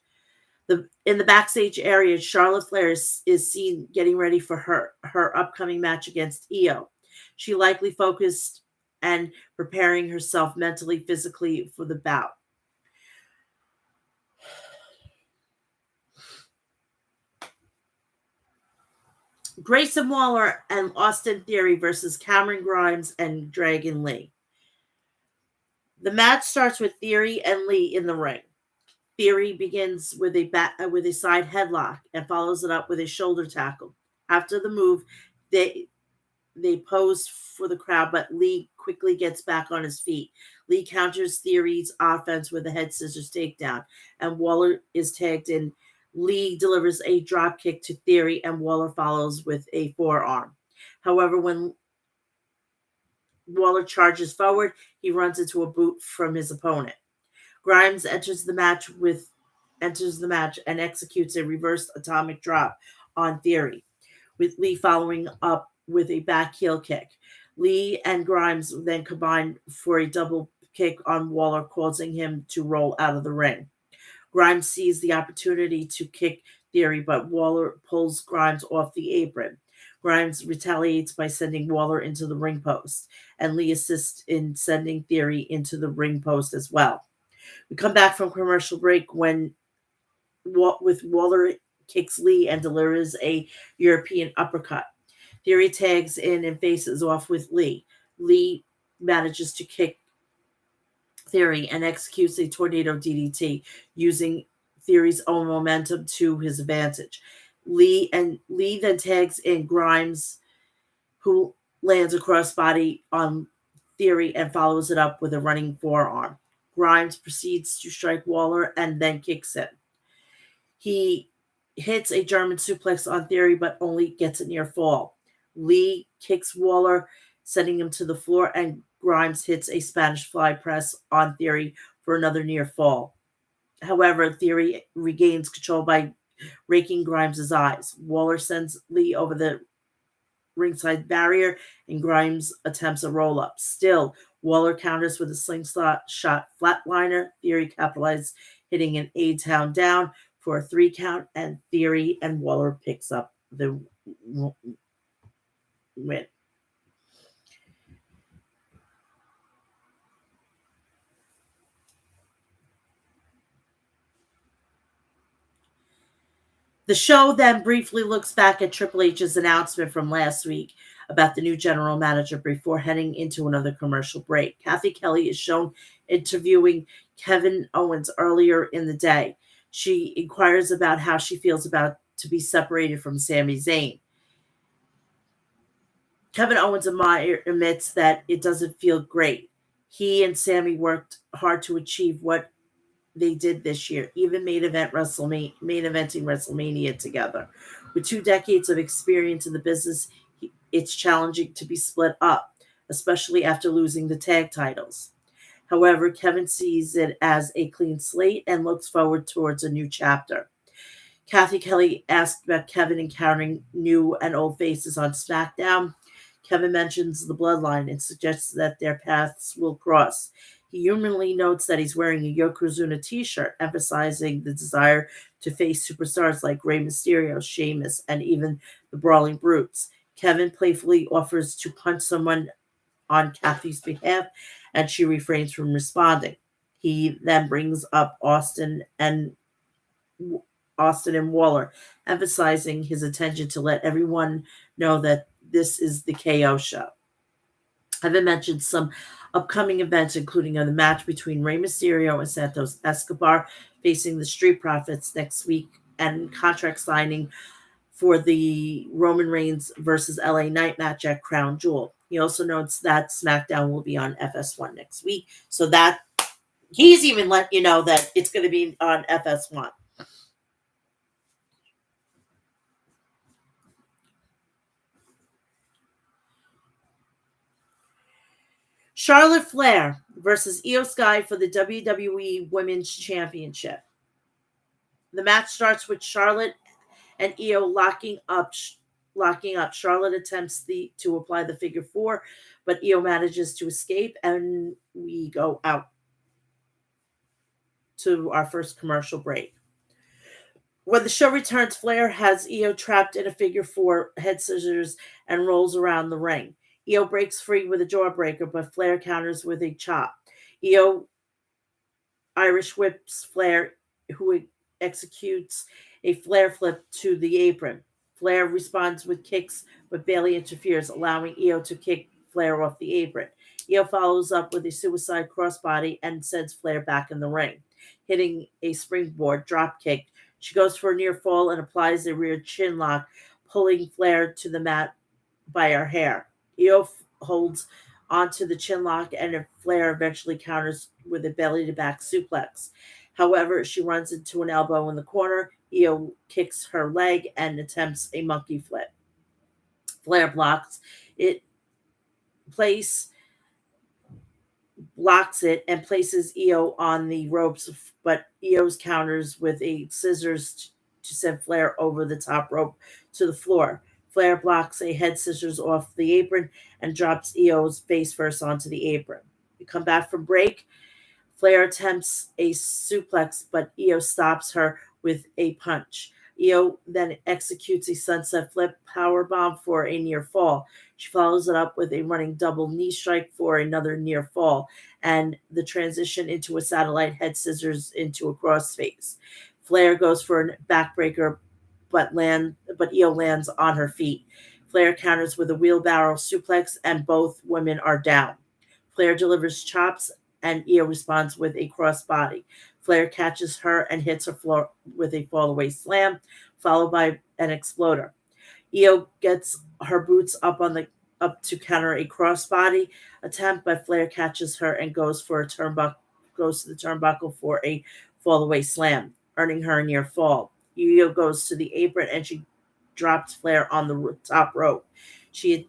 S1: In the backstage area, Charlotte Flair is seen getting ready for her upcoming match against Io. She likely focused and preparing herself mentally, physically for the bout. Grayson Waller and Austin Theory versus Cameron Grimes and Dragon Lee. The match starts with Theory and Lee in the ring. Theory begins with a side headlock and follows it up with a shoulder tackle. After the move, they pose for the crowd, but Lee quickly gets back on his feet. Lee counters Theory's offense with a head scissors takedown, and Waller is tagged in. Lee delivers a drop kick to Theory, and Waller follows with a forearm. However, when Waller charges forward, he runs into a boot from his opponent. Grimes enters the match and executes a reversed atomic drop on Theory, with Lee following up with a back heel kick. Lee and Grimes then combine for a double kick on Waller, causing him to roll out of the ring. Grimes sees the opportunity to kick Theory, but Waller pulls Grimes off the apron. Grimes retaliates by sending Waller into the ring post, and Lee assists in sending Theory into the ring post as well. We come back from commercial break with Waller kicks Lee and delivers a European uppercut. Theory tags in and faces off with Lee. Lee manages to kick Theory and executes a tornado DDT, using Theory's own momentum to his advantage. Lee then tags in Grimes, who lands a crossbody on Theory and follows it up with a running forearm. Grimes proceeds to strike Waller and then kicks him. He hits a German suplex on Theory, but only gets a near fall. Lee kicks Waller, sending him to the floor, and Grimes hits a Spanish fly press on Theory for another near fall. However, Theory regains control by raking Grimes' eyes. Waller sends Lee over the ringside barrier, and Grimes attempts a roll up. Still, Waller counters with a slingshot shot flatliner. Theory capitalizes, hitting an A-Town down for a 3 count, and Theory and Waller picks up the win. The show then briefly looks back at Triple H's announcement from last week about the new general manager before heading into another commercial break. Kathy Kelly is shown interviewing Kevin Owens earlier in the day. She inquires about how she feels about to be separated from Sami Zayn. Kevin Owens admits that it doesn't feel great. He and Sami worked hard to achieve what they did this year, even main eventing WrestleMania together. With 2 decades of experience in the business, it's challenging to be split up, especially after losing the tag titles. However, Kevin sees it as a clean slate and looks forward towards a new chapter. Kathy Kelly asked about Kevin encountering new and old faces on SmackDown. Kevin mentions the bloodline and suggests that their paths will cross. He humanly notes that he's wearing a Yokozuna t-shirt, emphasizing the desire to face superstars like Rey Mysterio, Sheamus, and even the Brawling Brutes. Kevin playfully offers to punch someone on Kathy's behalf, and she refrains from responding. He then brings up Austin and Waller, emphasizing his intention to let everyone know that this is the KO show. I've mentioned some upcoming events, including the match between Rey Mysterio and Santos Escobar facing the Street Profits next week, and contract signing for the Roman Reigns versus LA Knight match at Crown Jewel. He also notes that SmackDown will be on FS1 next week, so that he's even let you know that it's going to be on FS1. Charlotte Flair versus Io Sky for the WWE Women's Championship. The match starts with Charlotte and Io locking up. Charlotte attempts to apply the figure four, but Io manages to escape, and we go out to our first commercial break. When the show returns, Flair has Io trapped in a figure four head scissors and rolls around the ring. Io breaks free with a jawbreaker, but Flair counters with a chop. Io Irish whips Flair, who executes a Flair flip to the apron. Flair responds with kicks, but Bayley interferes, allowing Io to kick Flair off the apron. Io follows up with a suicide crossbody and sends Flair back in the ring, hitting a springboard drop kick. She goes for a near fall and applies a rear chin lock, pulling Flair to the mat by her hair. Io holds onto the chin lock, and Flair eventually counters with a belly to back suplex. However, she runs into an elbow in the corner. Io kicks her leg and attempts a monkey flip. Flair place blocks it and places Io on the ropes, but Io's counters with a scissors to send Flair over the top rope to the floor. Flair blocks a head scissors off the apron and drops Io's face first onto the apron. We come back from break. Flair attempts a suplex, but Io stops her with a punch. Io then executes a sunset flip powerbomb for a near fall. She follows it up with a running double knee strike for another near fall, and the transition into a satellite head scissors into a crossface. Flair goes for a backbreaker, but Io lands on her feet. Flair counters with a wheelbarrow suplex, and both women are down. Flair delivers chops, and Io responds with a crossbody. Flair catches her and hits her floor with a fallaway slam, followed by an exploder. Io gets her boots up to counter a crossbody attempt, but Flair catches her and goes to the turnbuckle for a fallaway slam, earning her a near fall. Io goes to the apron and she drops Flair on the top rope. She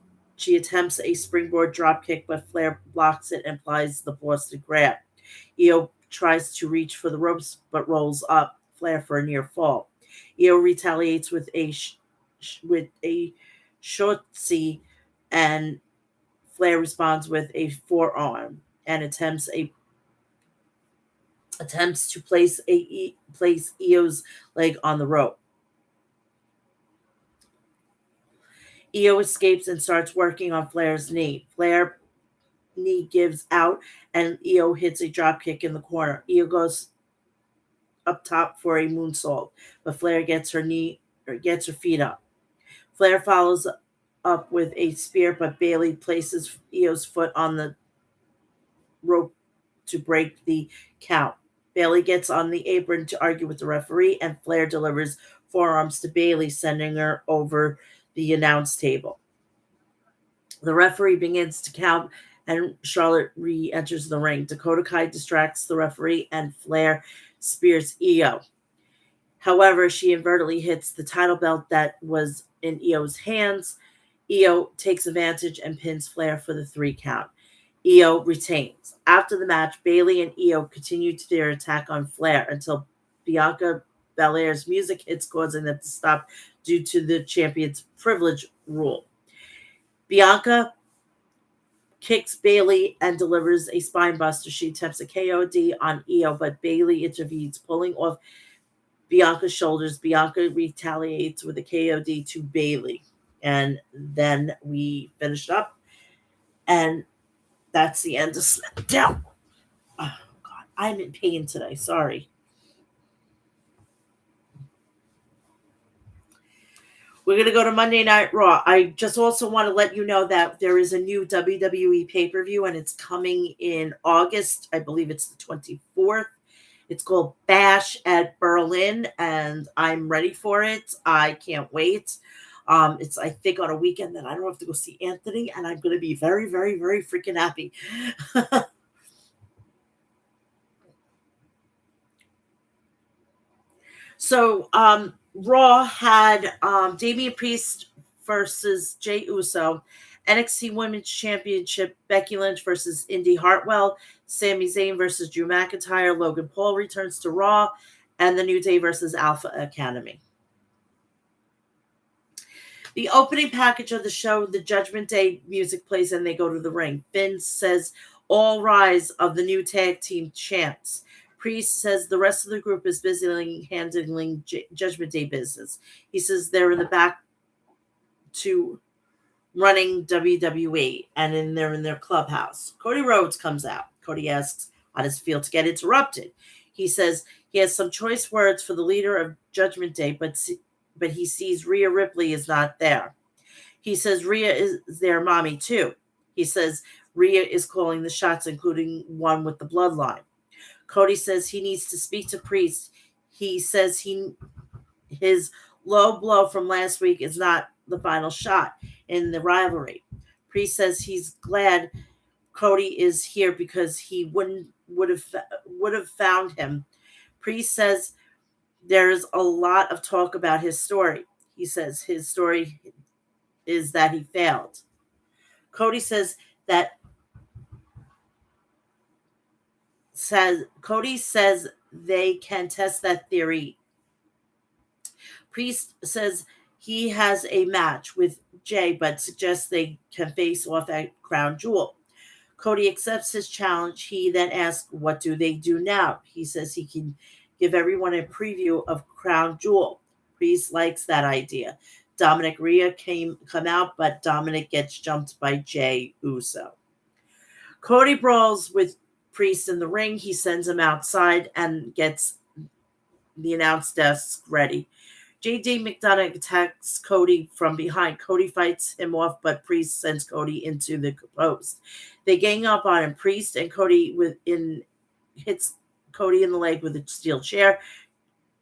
S1: attempts a springboard drop kick, but Flair blocks it and applies the Boston grab. Io tries to reach for the ropes but rolls up Flair for a near fall. Io retaliates with a shortcy, and Flair responds with a forearm and attempts to place Io's leg on the rope. Io escapes and starts working on Flair's knee. Flair knee gives out, and Io hits a drop kick in the corner. Io goes up top for a moonsault, but Flair gets her feet up. Flair follows up with a spear, but Bailey places Io's foot on the rope to break the count. Bailey gets on the apron to argue with the referee, and Flair delivers forearms to Bailey, sending her over the announce table. The referee begins to count, and Charlotte re enters the ring. Dakota Kai distracts the referee, and Flair spears Io. However, she inadvertently hits the title belt that was in Io's hands. Io takes advantage and pins Flair for the 3 count. Io retains. After the match, Bailey and Io continue to their attack on Flair until Bianca Belair's music hits, causing them to stop due to the champion's privilege rule. Bianca kicks Bailey and delivers a spinebuster. She attempts a KOD on Io, but Bailey intervenes, pulling off Bianca's shoulders. Bianca retaliates with a KOD to Bailey. And then we finished up. And that's the end of SmackDown. Oh, God. I'm in pain today. Sorry. We're going to go to Monday Night Raw. I just also want to let you know that there is a new WWE pay-per-view, and it's coming in August. I believe it's the 24th. It's called Bash at Berlin, and I'm ready for it. I can't wait. It's, I think, on a weekend that I don't have to go see Anthony, and I'm going to be very, very, very freaking happy. So, Raw had Damian Priest versus Jey Uso, NXT Women's Championship Becky Lynch versus Indy Hartwell, Sami Zayn versus Drew McIntyre, Logan Paul returns to Raw, and the New Day versus Alpha Academy. The opening package of the show, the Judgment Day music plays, and they go to the ring. Finn says, "All rise" of the new tag team chants. Priest says the rest of the group is busy handling Judgment Day business. He says they're in the back to running WWE, and they're in their clubhouse. Cody Rhodes comes out. Cody asks, how does it feel to get interrupted? He says he has some choice words for the leader of Judgment Day, but he sees Rhea Ripley is not there. He says Rhea is their mommy too. He says Rhea is calling the shots, including one with the bloodline. Cody says he needs to speak to Priest. He says his low blow from last week is not the final shot in the rivalry. Priest says he's glad Cody is here because he would have found him. Priest says there's a lot of talk about his story. He says his story is that he failed. Cody says they can test that theory. Priest says he has a match with Jay, but suggests they can face off at Crown Jewel. Cody accepts his challenge. He then asks, what do they do now? He says he can give everyone a preview of Crown Jewel. Priest likes that idea. Dominic Rhea come out, but Dominic gets jumped by Jey Uso. Cody brawls with Priest in the ring. He sends him outside and gets the announce desk ready. J.D. McDonough attacks Cody from behind. Cody fights him off, but Priest sends Cody into the post. They gang up on him. Priest and Cody hits Cody in the leg with a steel chair.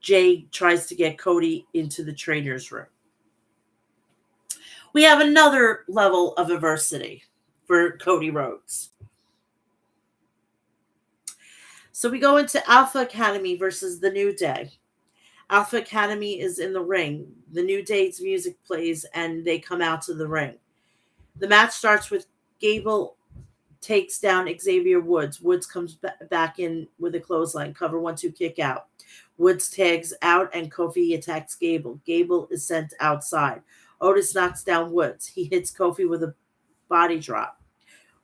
S1: Jay tries to get Cody into the trainer's room. We have another level of adversity for Cody Rhodes. So we go into Alpha Academy versus the New Day. Alpha Academy is in the ring. The New Day's music plays, and they come out to the ring. The match starts with Gable takes down Xavier Woods. Woods comes back in with a clothesline. Cover 1-2 kick out. Woods tags out and Kofi attacks Gable. Gable is sent outside. Otis knocks down Woods. He hits Kofi with a body drop.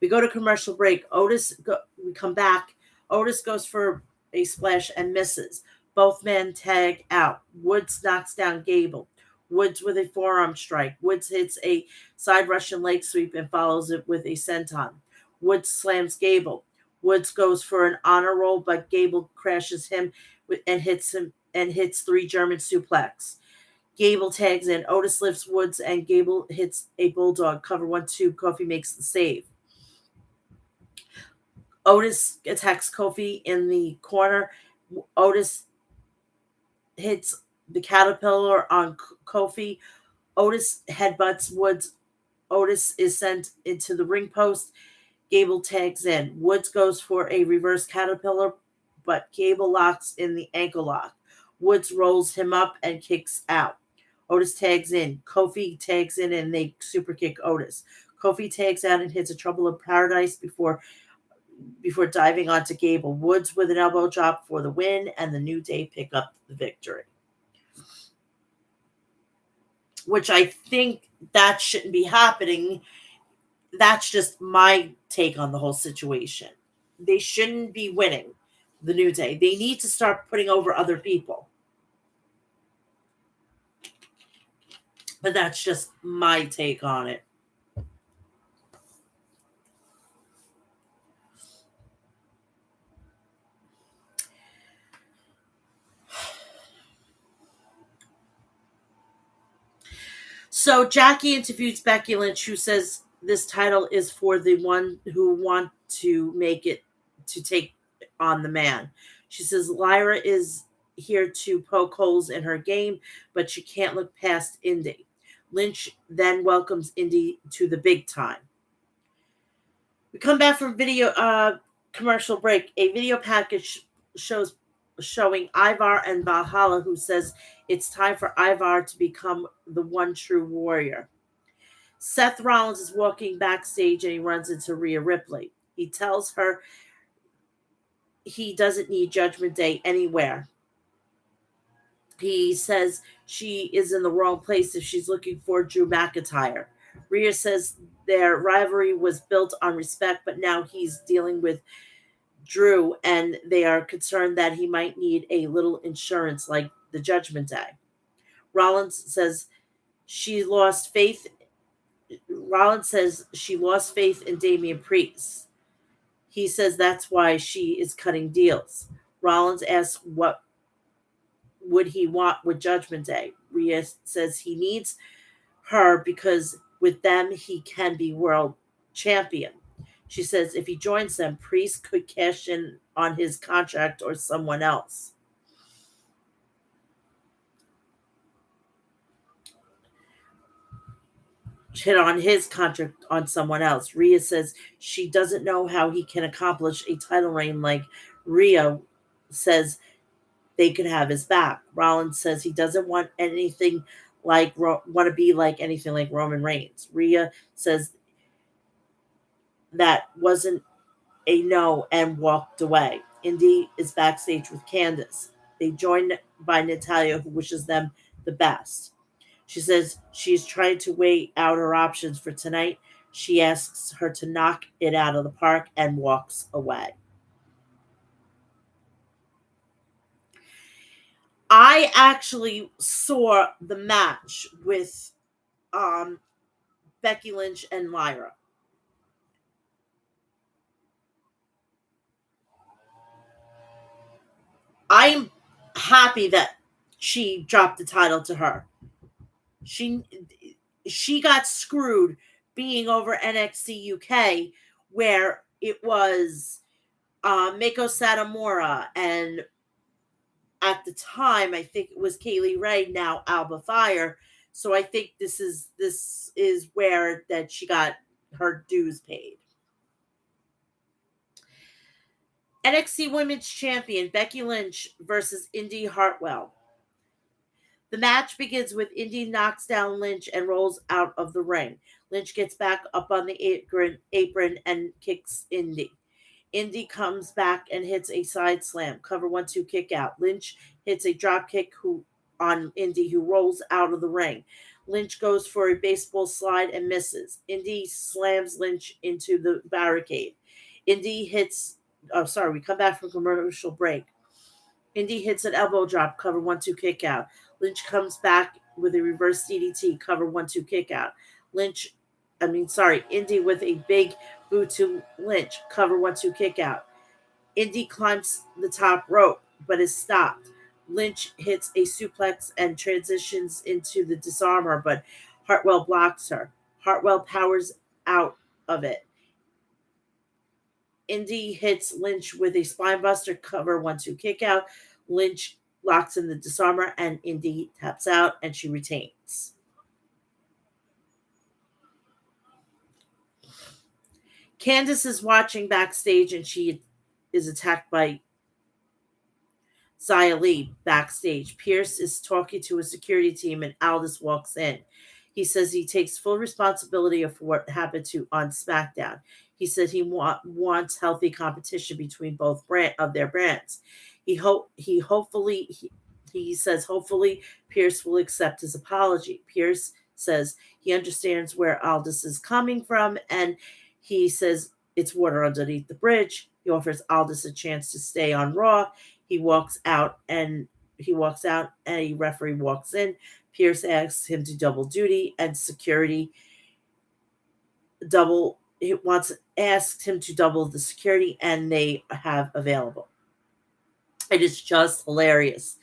S1: We go to commercial break. We come back. Otis goes for a splash and misses. Both men tag out. Woods knocks down Gable. Woods with a forearm strike. Woods hits a side Russian leg sweep and follows it with a senton. Woods slams Gable. Woods goes for an honor roll, but Gable crashes him and hits 3 German suplex. Gable tags in. Otis lifts Woods and Gable hits a bulldog. Cover 1-2. Kofi makes the save. Otis attacks Kofi in the corner. Otis hits the caterpillar on Kofi. Otis headbutts Woods. Otis is sent into the ring post. Gable tags in. Woods goes for a reverse caterpillar, but Gable locks in the ankle lock. Woods rolls him up and kicks out. Otis tags in. Kofi tags in and they super kick Otis. Kofi tags out and hits a Trouble of Paradise before diving onto Gable. Woods with an elbow drop for the win, and the New Day pick up the victory. Which I think that shouldn't be happening. That's just my take on the whole situation. They shouldn't be winning, the New Day. They need to start putting over other people. But that's just my take on it. So Jackie interviews Becky Lynch, who says this title is for the one who want to make it to take on the man. She says Lyra is here to poke holes in her game, but she can't look past Indy. Lynch then welcomes Indy to the big time. We come back from commercial break. A video package showing Ivar and Valhalla, who says it's time for Ivar to become the one true warrior. Seth Rollins is walking backstage and he runs into Rhea Ripley. He tells her he doesn't need Judgment Day anywhere. He says she is in the wrong place if she's looking for Drew McIntyre. Rhea says their rivalry was built on respect, but now he's dealing with Drew and they are concerned that he might need a little insurance like the Judgment Day. Rollins says she lost faith in Damian Priest. He says that's why she is cutting deals. Rollins asks what would he want with Judgment Day. Rhea says he needs her because with them he can be world champion. She says if he joins them, Priest could cash in on his contract or someone else. Hit on his contract on someone else. Rhea says she doesn't know how he can accomplish a title reign like Rhea says they could have his back. Rollins says he doesn't want anything want to be like anything like Roman Reigns. Rhea says that wasn't a no and walked away. Indy is backstage with Candice. They joined by Natalya, who wishes them the best. She says she's trying to weigh out her options for tonight. She asks her to knock it out of the park and walks away. I actually saw the match with Becky Lynch and Lyra. I'm happy that she dropped the title to her. She got screwed being over NXT UK, where it was Mako Satomura, and at the time I think it was Kaylee Ray, now Alba Fire. So I think this is where that she got her dues paid. NXT Women's Champion Becky Lynch versus Indy Hartwell. The match begins with Indy knocks down Lynch and rolls out of the ring. Lynch gets back up on the apron and kicks Indy. Indy comes back and hits a side slam. Cover 1-2 kick out. Lynch hits a drop kick on Indy, who rolls out of the ring. Lynch goes for a baseball slide and misses. Indy slams Lynch into the barricade. Indy hits. Oh, sorry. We come back from commercial break. Indy hits an elbow drop. Cover 1-2 kick out. Lynch comes back with a reverse DDT. Cover 1-2 kick out. Indy with a big boot to Lynch. Cover 1-2 kick out. Indy climbs the top rope, but is stopped. Lynch hits a suplex and transitions into the disarmer, but Hartwell blocks her. Hartwell powers out of it. Indy hits Lynch with a spinebuster. Cover 1-2 kick out. Lynch locks in the disarmer, and Indy taps out, and she retains. Candice is watching backstage, and she is attacked by Xia Li backstage. Pierce is talking to a security team, and Aldis walks in. He says he takes full responsibility for what happened to on SmackDown. He said he wants healthy competition between both of their brands. He says hopefully Pierce will accept his apology. Pierce says he understands where Aldis is coming from, and he says it's water underneath the bridge. He offers Aldis a chance to stay on Raw. He walks out, and a referee walks in. Pierce asks him to double duty, and security asked him to double the security, and they have available. It is just hilarious.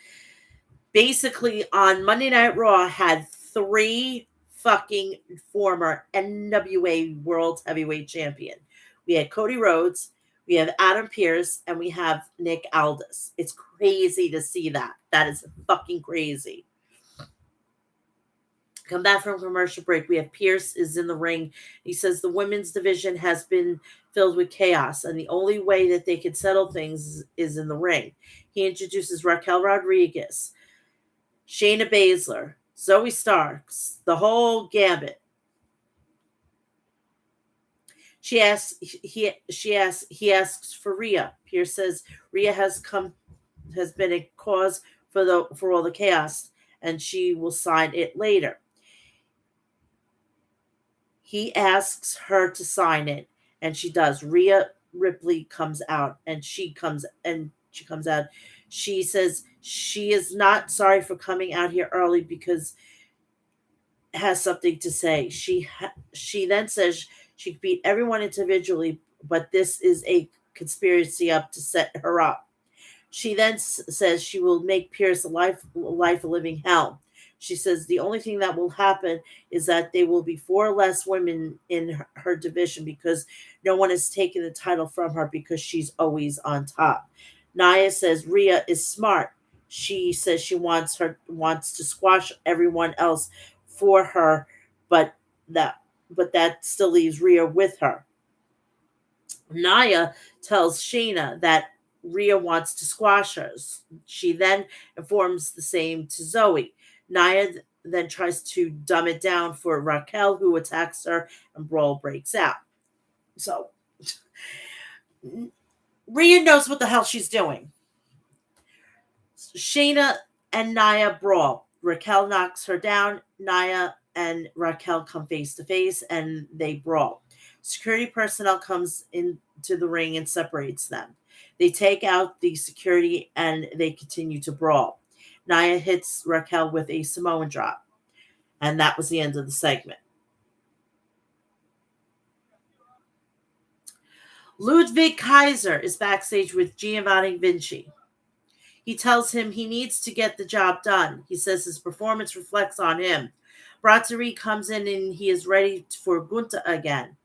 S1: Basically, on Monday Night Raw, had 3 fucking former NWA World Heavyweight Champion. We had Cody Rhodes, we have Adam Pearce, and we have Nick Aldis. It's crazy to see that. That is fucking crazy. Come back from commercial break. We have Pierce is in the ring. He says the women's division has been filled with chaos, and the only way that they can settle things is in the ring. He introduces Raquel Rodriguez, Shayna Baszler, Zoe Starks, the whole gambit. He asks for Rhea. Pierce says Rhea has been a cause for all the chaos, and she will sign it later. He asks her to sign it, and she does. Rhea Ripley comes out, and she comes out. She says she is not sorry for coming out here early because has something to say. She then says she beat everyone individually, but this is a conspiracy up to set her up. She then says she will make Pierce a life a living hell. She says the only thing that will happen is that there will be 4 less women in her division because no one has taken the title from her because she's always on top. Nia says Rhea is smart. She says she wants to squash everyone else for her, but that still leaves Rhea with her. Nia tells Shayna that Rhea wants to squash her. She then informs the same to Zoe. Nia then tries to dumb it down for Raquel, who attacks her, and brawl breaks out. So Rhea knows what the hell she's doing. Shayna and Nia brawl. Raquel knocks her down. Nia and Raquel come face to face, and they brawl. Security personnel comes into the ring and separates them. They take out the security, and they continue to brawl. Nia hits Raquel with a Samoan drop. And that was the end of the segment. Ludwig Kaiser is backstage with Giovanni Vinci. He tells him he needs to get the job done. He says his performance reflects on him. Brasserie comes in and he is ready for Gunther again.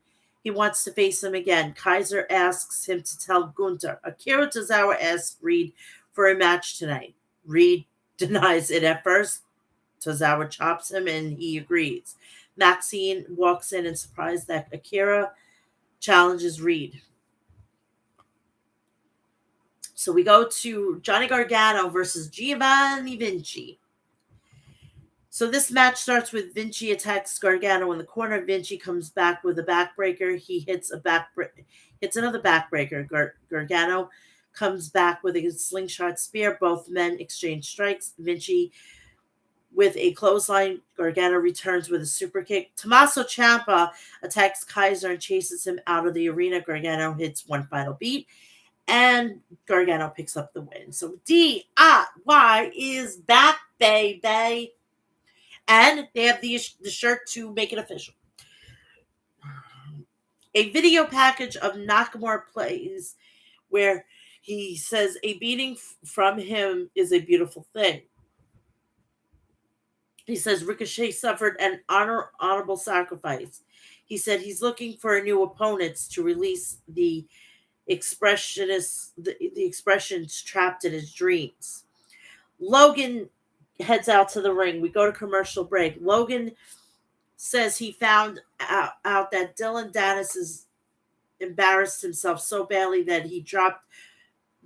S1: He wants to face him again. Kaiser asks him to tell Gunther. Akira Tozawa asks Reed for a match tonight. Reed denies it at first. Tozawa chops him and he agrees. Maxine walks in and surprised that Akira challenges Reed. So we go to Johnny Gargano versus Giovanni Vinci. So this match starts with Vinci attacks Gargano in the corner. Vinci comes back with a backbreaker. He hits another backbreaker. Gargano comes back with a slingshot spear. Both men exchange strikes. Vinci with a clothesline. Gargano returns with a super kick. Tommaso Ciampa attacks Kaiser and chases him out of the arena. Gargano hits one final beat, and Gargano picks up the win. So DIY is back, baby. And they have the shirt to make it official. A video package of Nakamura plays where he says a beating from him is a beautiful thing. He says Ricochet suffered an honorable sacrifice. He said he's looking for a new opponents to release the the expressions trapped in his dreams. Logan heads out to the ring. We go to commercial break. Logan says he found out that Dylan Dennis has embarrassed himself so badly that he dropped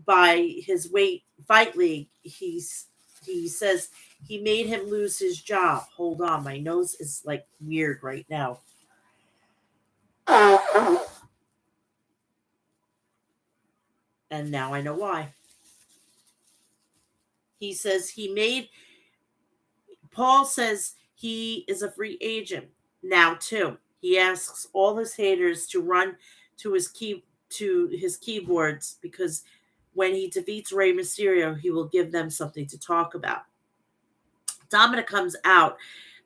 S1: by his weight fight league. He says he made him lose his job. Hold on, my nose is like weird right now. And now I know why. He says Paul says he is a free agent now too. He asks all his haters to run to his keyboards because when he defeats Rey Mysterio, he will give them something to talk about. Dominic comes out.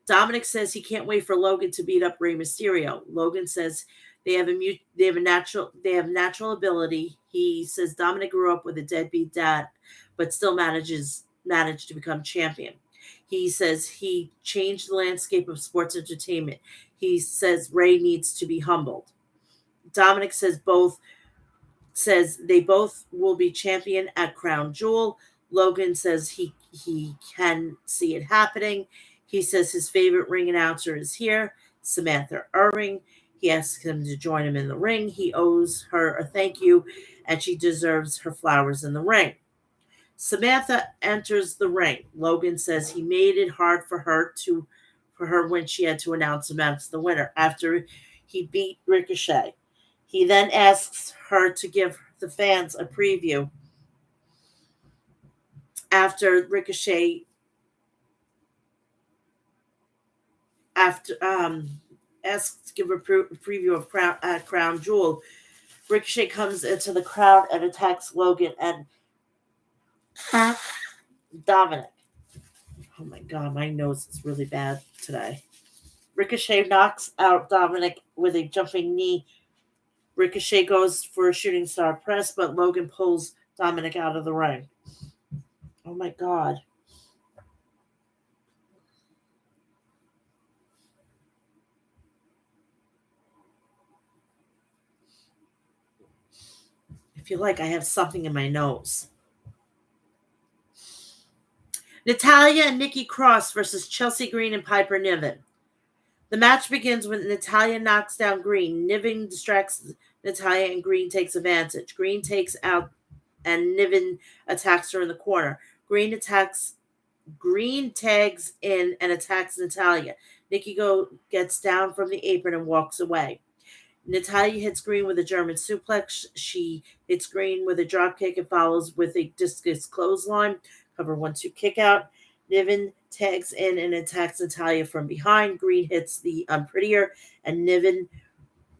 S1: Dominic says he can't wait for Logan to beat up Rey Mysterio. Logan says they have natural ability. He says Dominic grew up with a deadbeat dad, but still managed to become champion. He says he changed the landscape of sports entertainment. He says Rey needs to be humbled. Dominic says they both will be champion at Crown Jewel. Logan says he can see it happening. He says his favorite ring announcer is here, Samantha Irving. He asks him to join him in the ring. He owes her a thank you, and she deserves her flowers in the ring. Samantha enters the ring. Logan says he made it hard for her when she had to announce him as the winner after he beat Ricochet. He then asks her to give the fans a preview after Ricochet asks to give a preview of Crown Jewel. Ricochet comes into the crowd and attacks Logan and Dominic. Oh my god, my nose is really bad today. Ricochet knocks out Dominic with a jumping knee. Ricochet goes for a shooting star press, but Logan pulls Dominic out of the ring. Oh my god. I feel like I have something in my nose. Natalya and Nikki Cross versus Chelsea Green and Piper Niven. The match begins when Natalya knocks down Green. Niven distracts Natalya and Green takes advantage. Green takes out and Niven attacks her in the corner. Green tags in and attacks Natalya. Nikki gets down from the apron and walks away. Natalya hits Green with a German suplex. She hits Green with a dropkick and follows with a discus clothesline. Cover 1-2 kick out. Niven tags in and attacks Natalya from behind. Green hits the Unprettier and Niven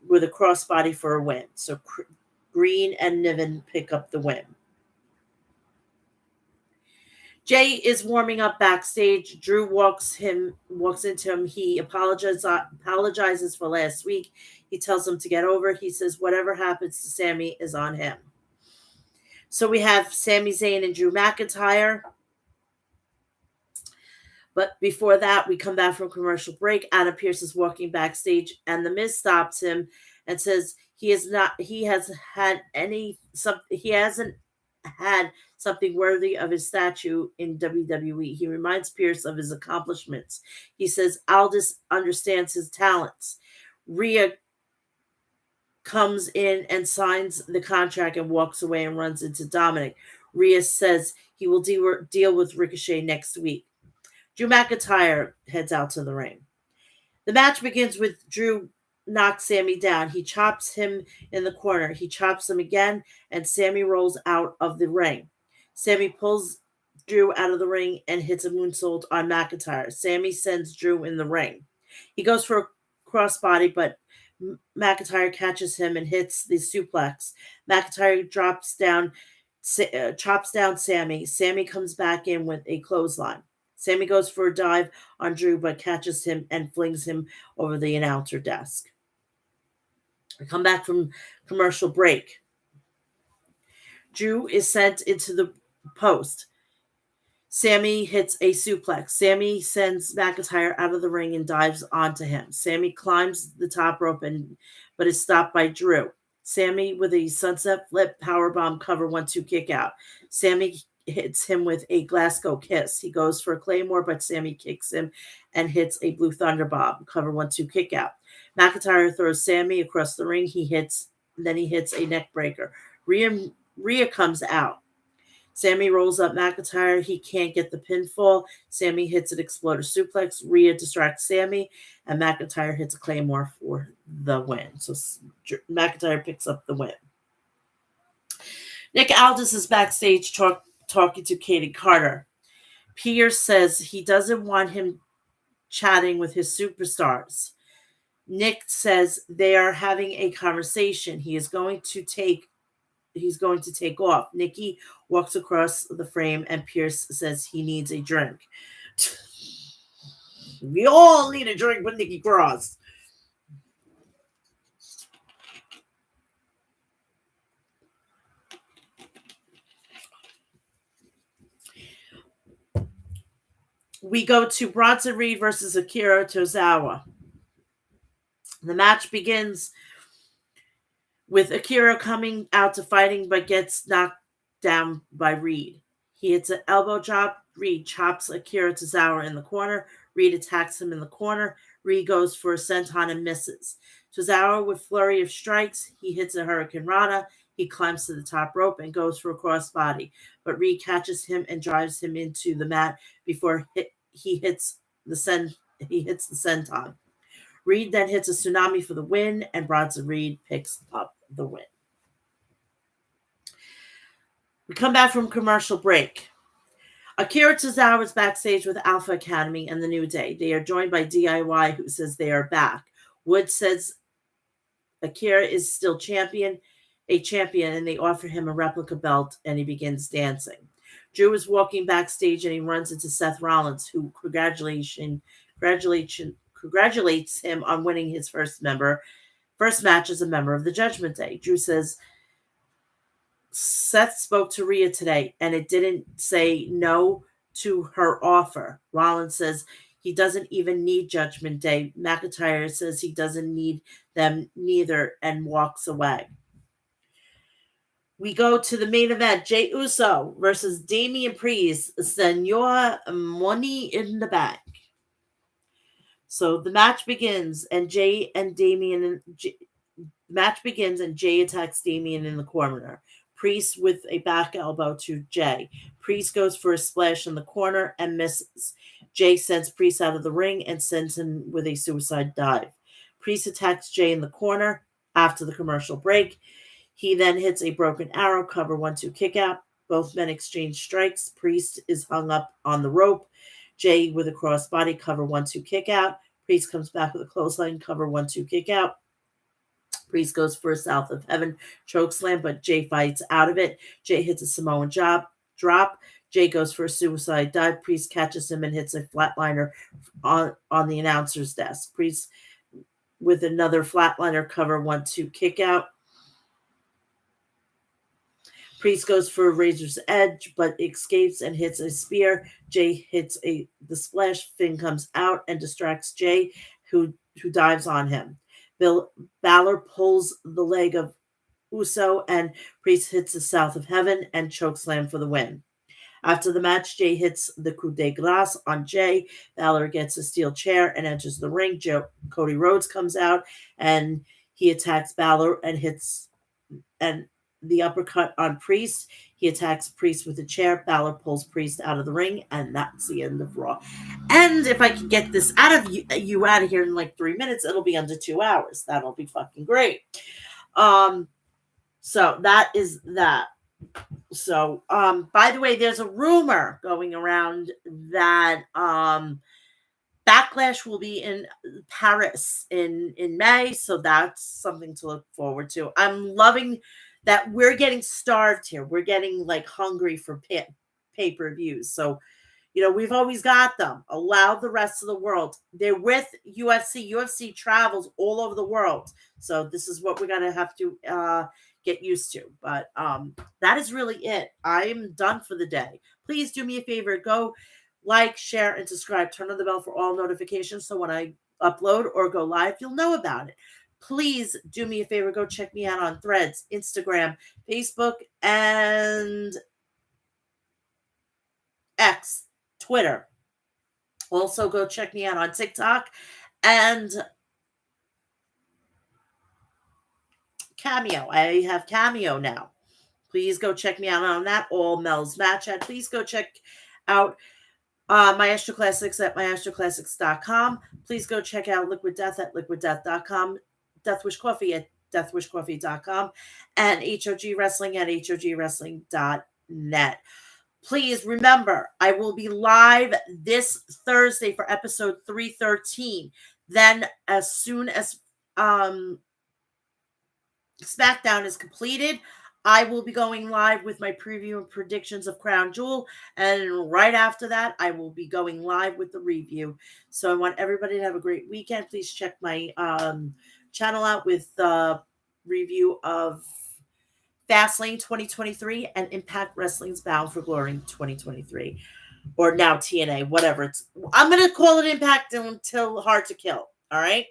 S1: with a crossbody for a win. So Green and Niven pick up the win. Jay is warming up backstage. Drew walks into him. He apologizes for last week. He tells him to get over it. He says whatever happens to Sammy is on him. So we have Sami Zayn and Drew McIntyre. But before that, we come back from commercial break. Adam Pearce is walking backstage, and The Miz stops him and says he hasn't had something worthy of his statue in WWE. He reminds Pearce of his accomplishments. He says Aldis understands his talents. Rhea comes in and signs the contract and walks away and runs into Dominic. Rhea says he will deal with Ricochet next week. Drew McIntyre heads out to the ring. The match begins with Drew knocks Sammy down. He chops him in the corner. He chops him again, and Sammy rolls out of the ring. Sammy pulls Drew out of the ring and hits a moonsault on McIntyre. Sammy sends Drew in the ring. He goes for a crossbody, but McIntyre catches him and hits the suplex. McIntyre chops down Sammy. Sammy comes back in with a clothesline. Sammy goes for a dive on Drew, but catches him and flings him over the announcer desk. We come back from commercial break. Drew is sent into the post. Sammy hits a suplex. Sammy sends McIntyre out of the ring and dives onto him. Sammy climbs the top rope but is stopped by Drew. Sammy with a sunset flip powerbomb cover 1-2 kick out. Sammy hits him with a Glasgow kiss. He goes for a claymore, but Sammy kicks him and hits a blue thunder bomb cover 1-2 kick out. McIntyre throws Sammy across the ring. Then he hits a neck breaker. Rhea comes out. Sammy rolls up McIntyre. He can't get the pinfall. Sammy hits an exploder suplex. Rhea distracts Sammy, and McIntyre hits a claymore for the win. So McIntyre picks up the win. Nick Aldis is backstage talking to Katie Carter. Pierce says he doesn't want him chatting with his superstars. Nick says they are having a conversation. He's going to take off. Nikki walks across the frame and Pierce says he needs a drink. We all need a drink with Nikki Cross. We go to Bronson Reed versus Akira Tozawa. The match begins with Akira coming out to fighting but gets knocked down by Reed. He hits an elbow drop. Reed chops Akira Tozawa in the corner. Reed attacks him in the corner. Reed goes for a senton and misses. Tozawa with flurry of strikes. He hits a Hurricane Rana. He climbs to the top rope and goes for a crossbody. But Reed catches him and drives him into the mat before he hits the senton. Reed then hits a tsunami for the win, and Bronson Reed picks up the win. We come back from commercial break. Akira Tozawa is backstage with Alpha Academy and the New Day. They are joined by DIY, who says they are back. Wood says Akira is still a champion, and they offer him a replica belt, and he begins dancing. Drew is walking backstage, and he runs into Seth Rollins, who congratulates him on winning his first match as a member of the Judgment Day. Drew says Seth spoke to Rhea today, and it didn't say no to her offer. Rollins says he doesn't even need Judgment Day. McIntyre says he doesn't need them neither and walks away. We go to the main event, Jey Uso versus Damian Priest, Senor Money in the Bank. So the match begins, and Jey attacks Damian in the corner. Priest with a back elbow to Jey. Priest goes for a splash in the corner and misses. Jey sends Priest out of the ring and sends him with a suicide dive. Priest attacks Jey in the corner after the commercial break. He then hits a broken arrow, cover 1-2 kick out. Both men exchange strikes. Priest is hung up on the rope. Jey with a crossbody, cover 1-2 kick out. Priest comes back with a clothesline, cover 1-2 kick out. Priest goes for a South of Heaven chokeslam, but Jey fights out of it. Jey hits a Samoan drop. Jey goes for a suicide dive. Priest catches him and hits a flatliner on the announcer's desk. Priest with another flatliner, cover 1-2 kick out. Priest goes for a razor's edge, but escapes and hits a spear. Jey hits the splash. Finn comes out and distracts Jey, who dives on him. Balor pulls the leg of Uso, and Priest hits the South of Heaven and chokeslam for the win. After the match, Jey hits the coup de grace on Jey. Balor gets a steel chair and enters the ring. Cody Rhodes comes out, and he attacks Balor and the uppercut on Priest. He attacks Priest with a chair. Balor pulls Priest out of the ring, and that's the end of Raw. And if I can get this out of you out of here in like 3 minutes, it'll be under 2 hours. That'll be fucking great. So that is that. So, by the way, there's a rumor going around that Backlash will be in Paris in May, so that's something to look forward to. I'm loving that we're getting starved here. We're getting like hungry for pay-per-views. So, we've always got them. Allow the rest of the world. They're with UFC. UFC travels all over the world. So this is what we're gonna have to get used to. But that is really it. I'm done for the day. Please do me a favor. Go like, share, and subscribe. Turn on the bell for all notifications so when I upload or go live, you'll know about it. Please do me a favor. Go check me out on Threads, Instagram, Facebook, and X, Twitter. Also, go check me out on TikTok and Cameo. I have Cameo now. Please go check me out on that. All MEL'S Mat Chat. Please go check out Maestro Classics at maestroclassics.com. Please go check out Liquid Death at liquiddeath.com. Death Wish Coffee at deathwishcoffee.com. And HOG Wrestling at hogwrestling.net. Please remember, I will be live this Thursday for episode 313. Then, as soon as SmackDown is completed, I will be going live with my preview and predictions of Crown Jewel. And right after that, I will be going live with the review. So I want everybody to have a great weekend. Please check my channel out with the review of Fastlane 2023 and Impact Wrestling's Bound for Glory 2023, or now TNA, whatever. I'm going to call it Impact until Hard to Kill. All right.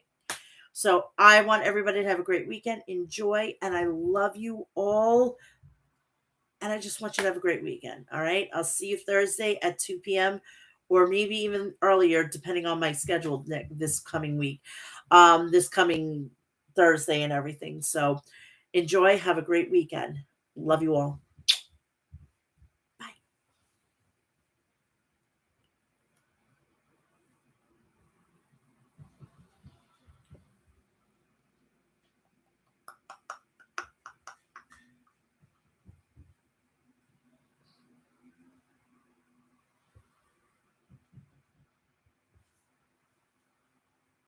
S1: So I want everybody to have a great weekend. Enjoy. And I love you all. And I just want you to have a great weekend. All right. I'll see you Thursday at 2 p.m. or maybe even earlier, depending on my schedule this coming week, this coming Thursday and everything. So enjoy. Have a great weekend. Love you all.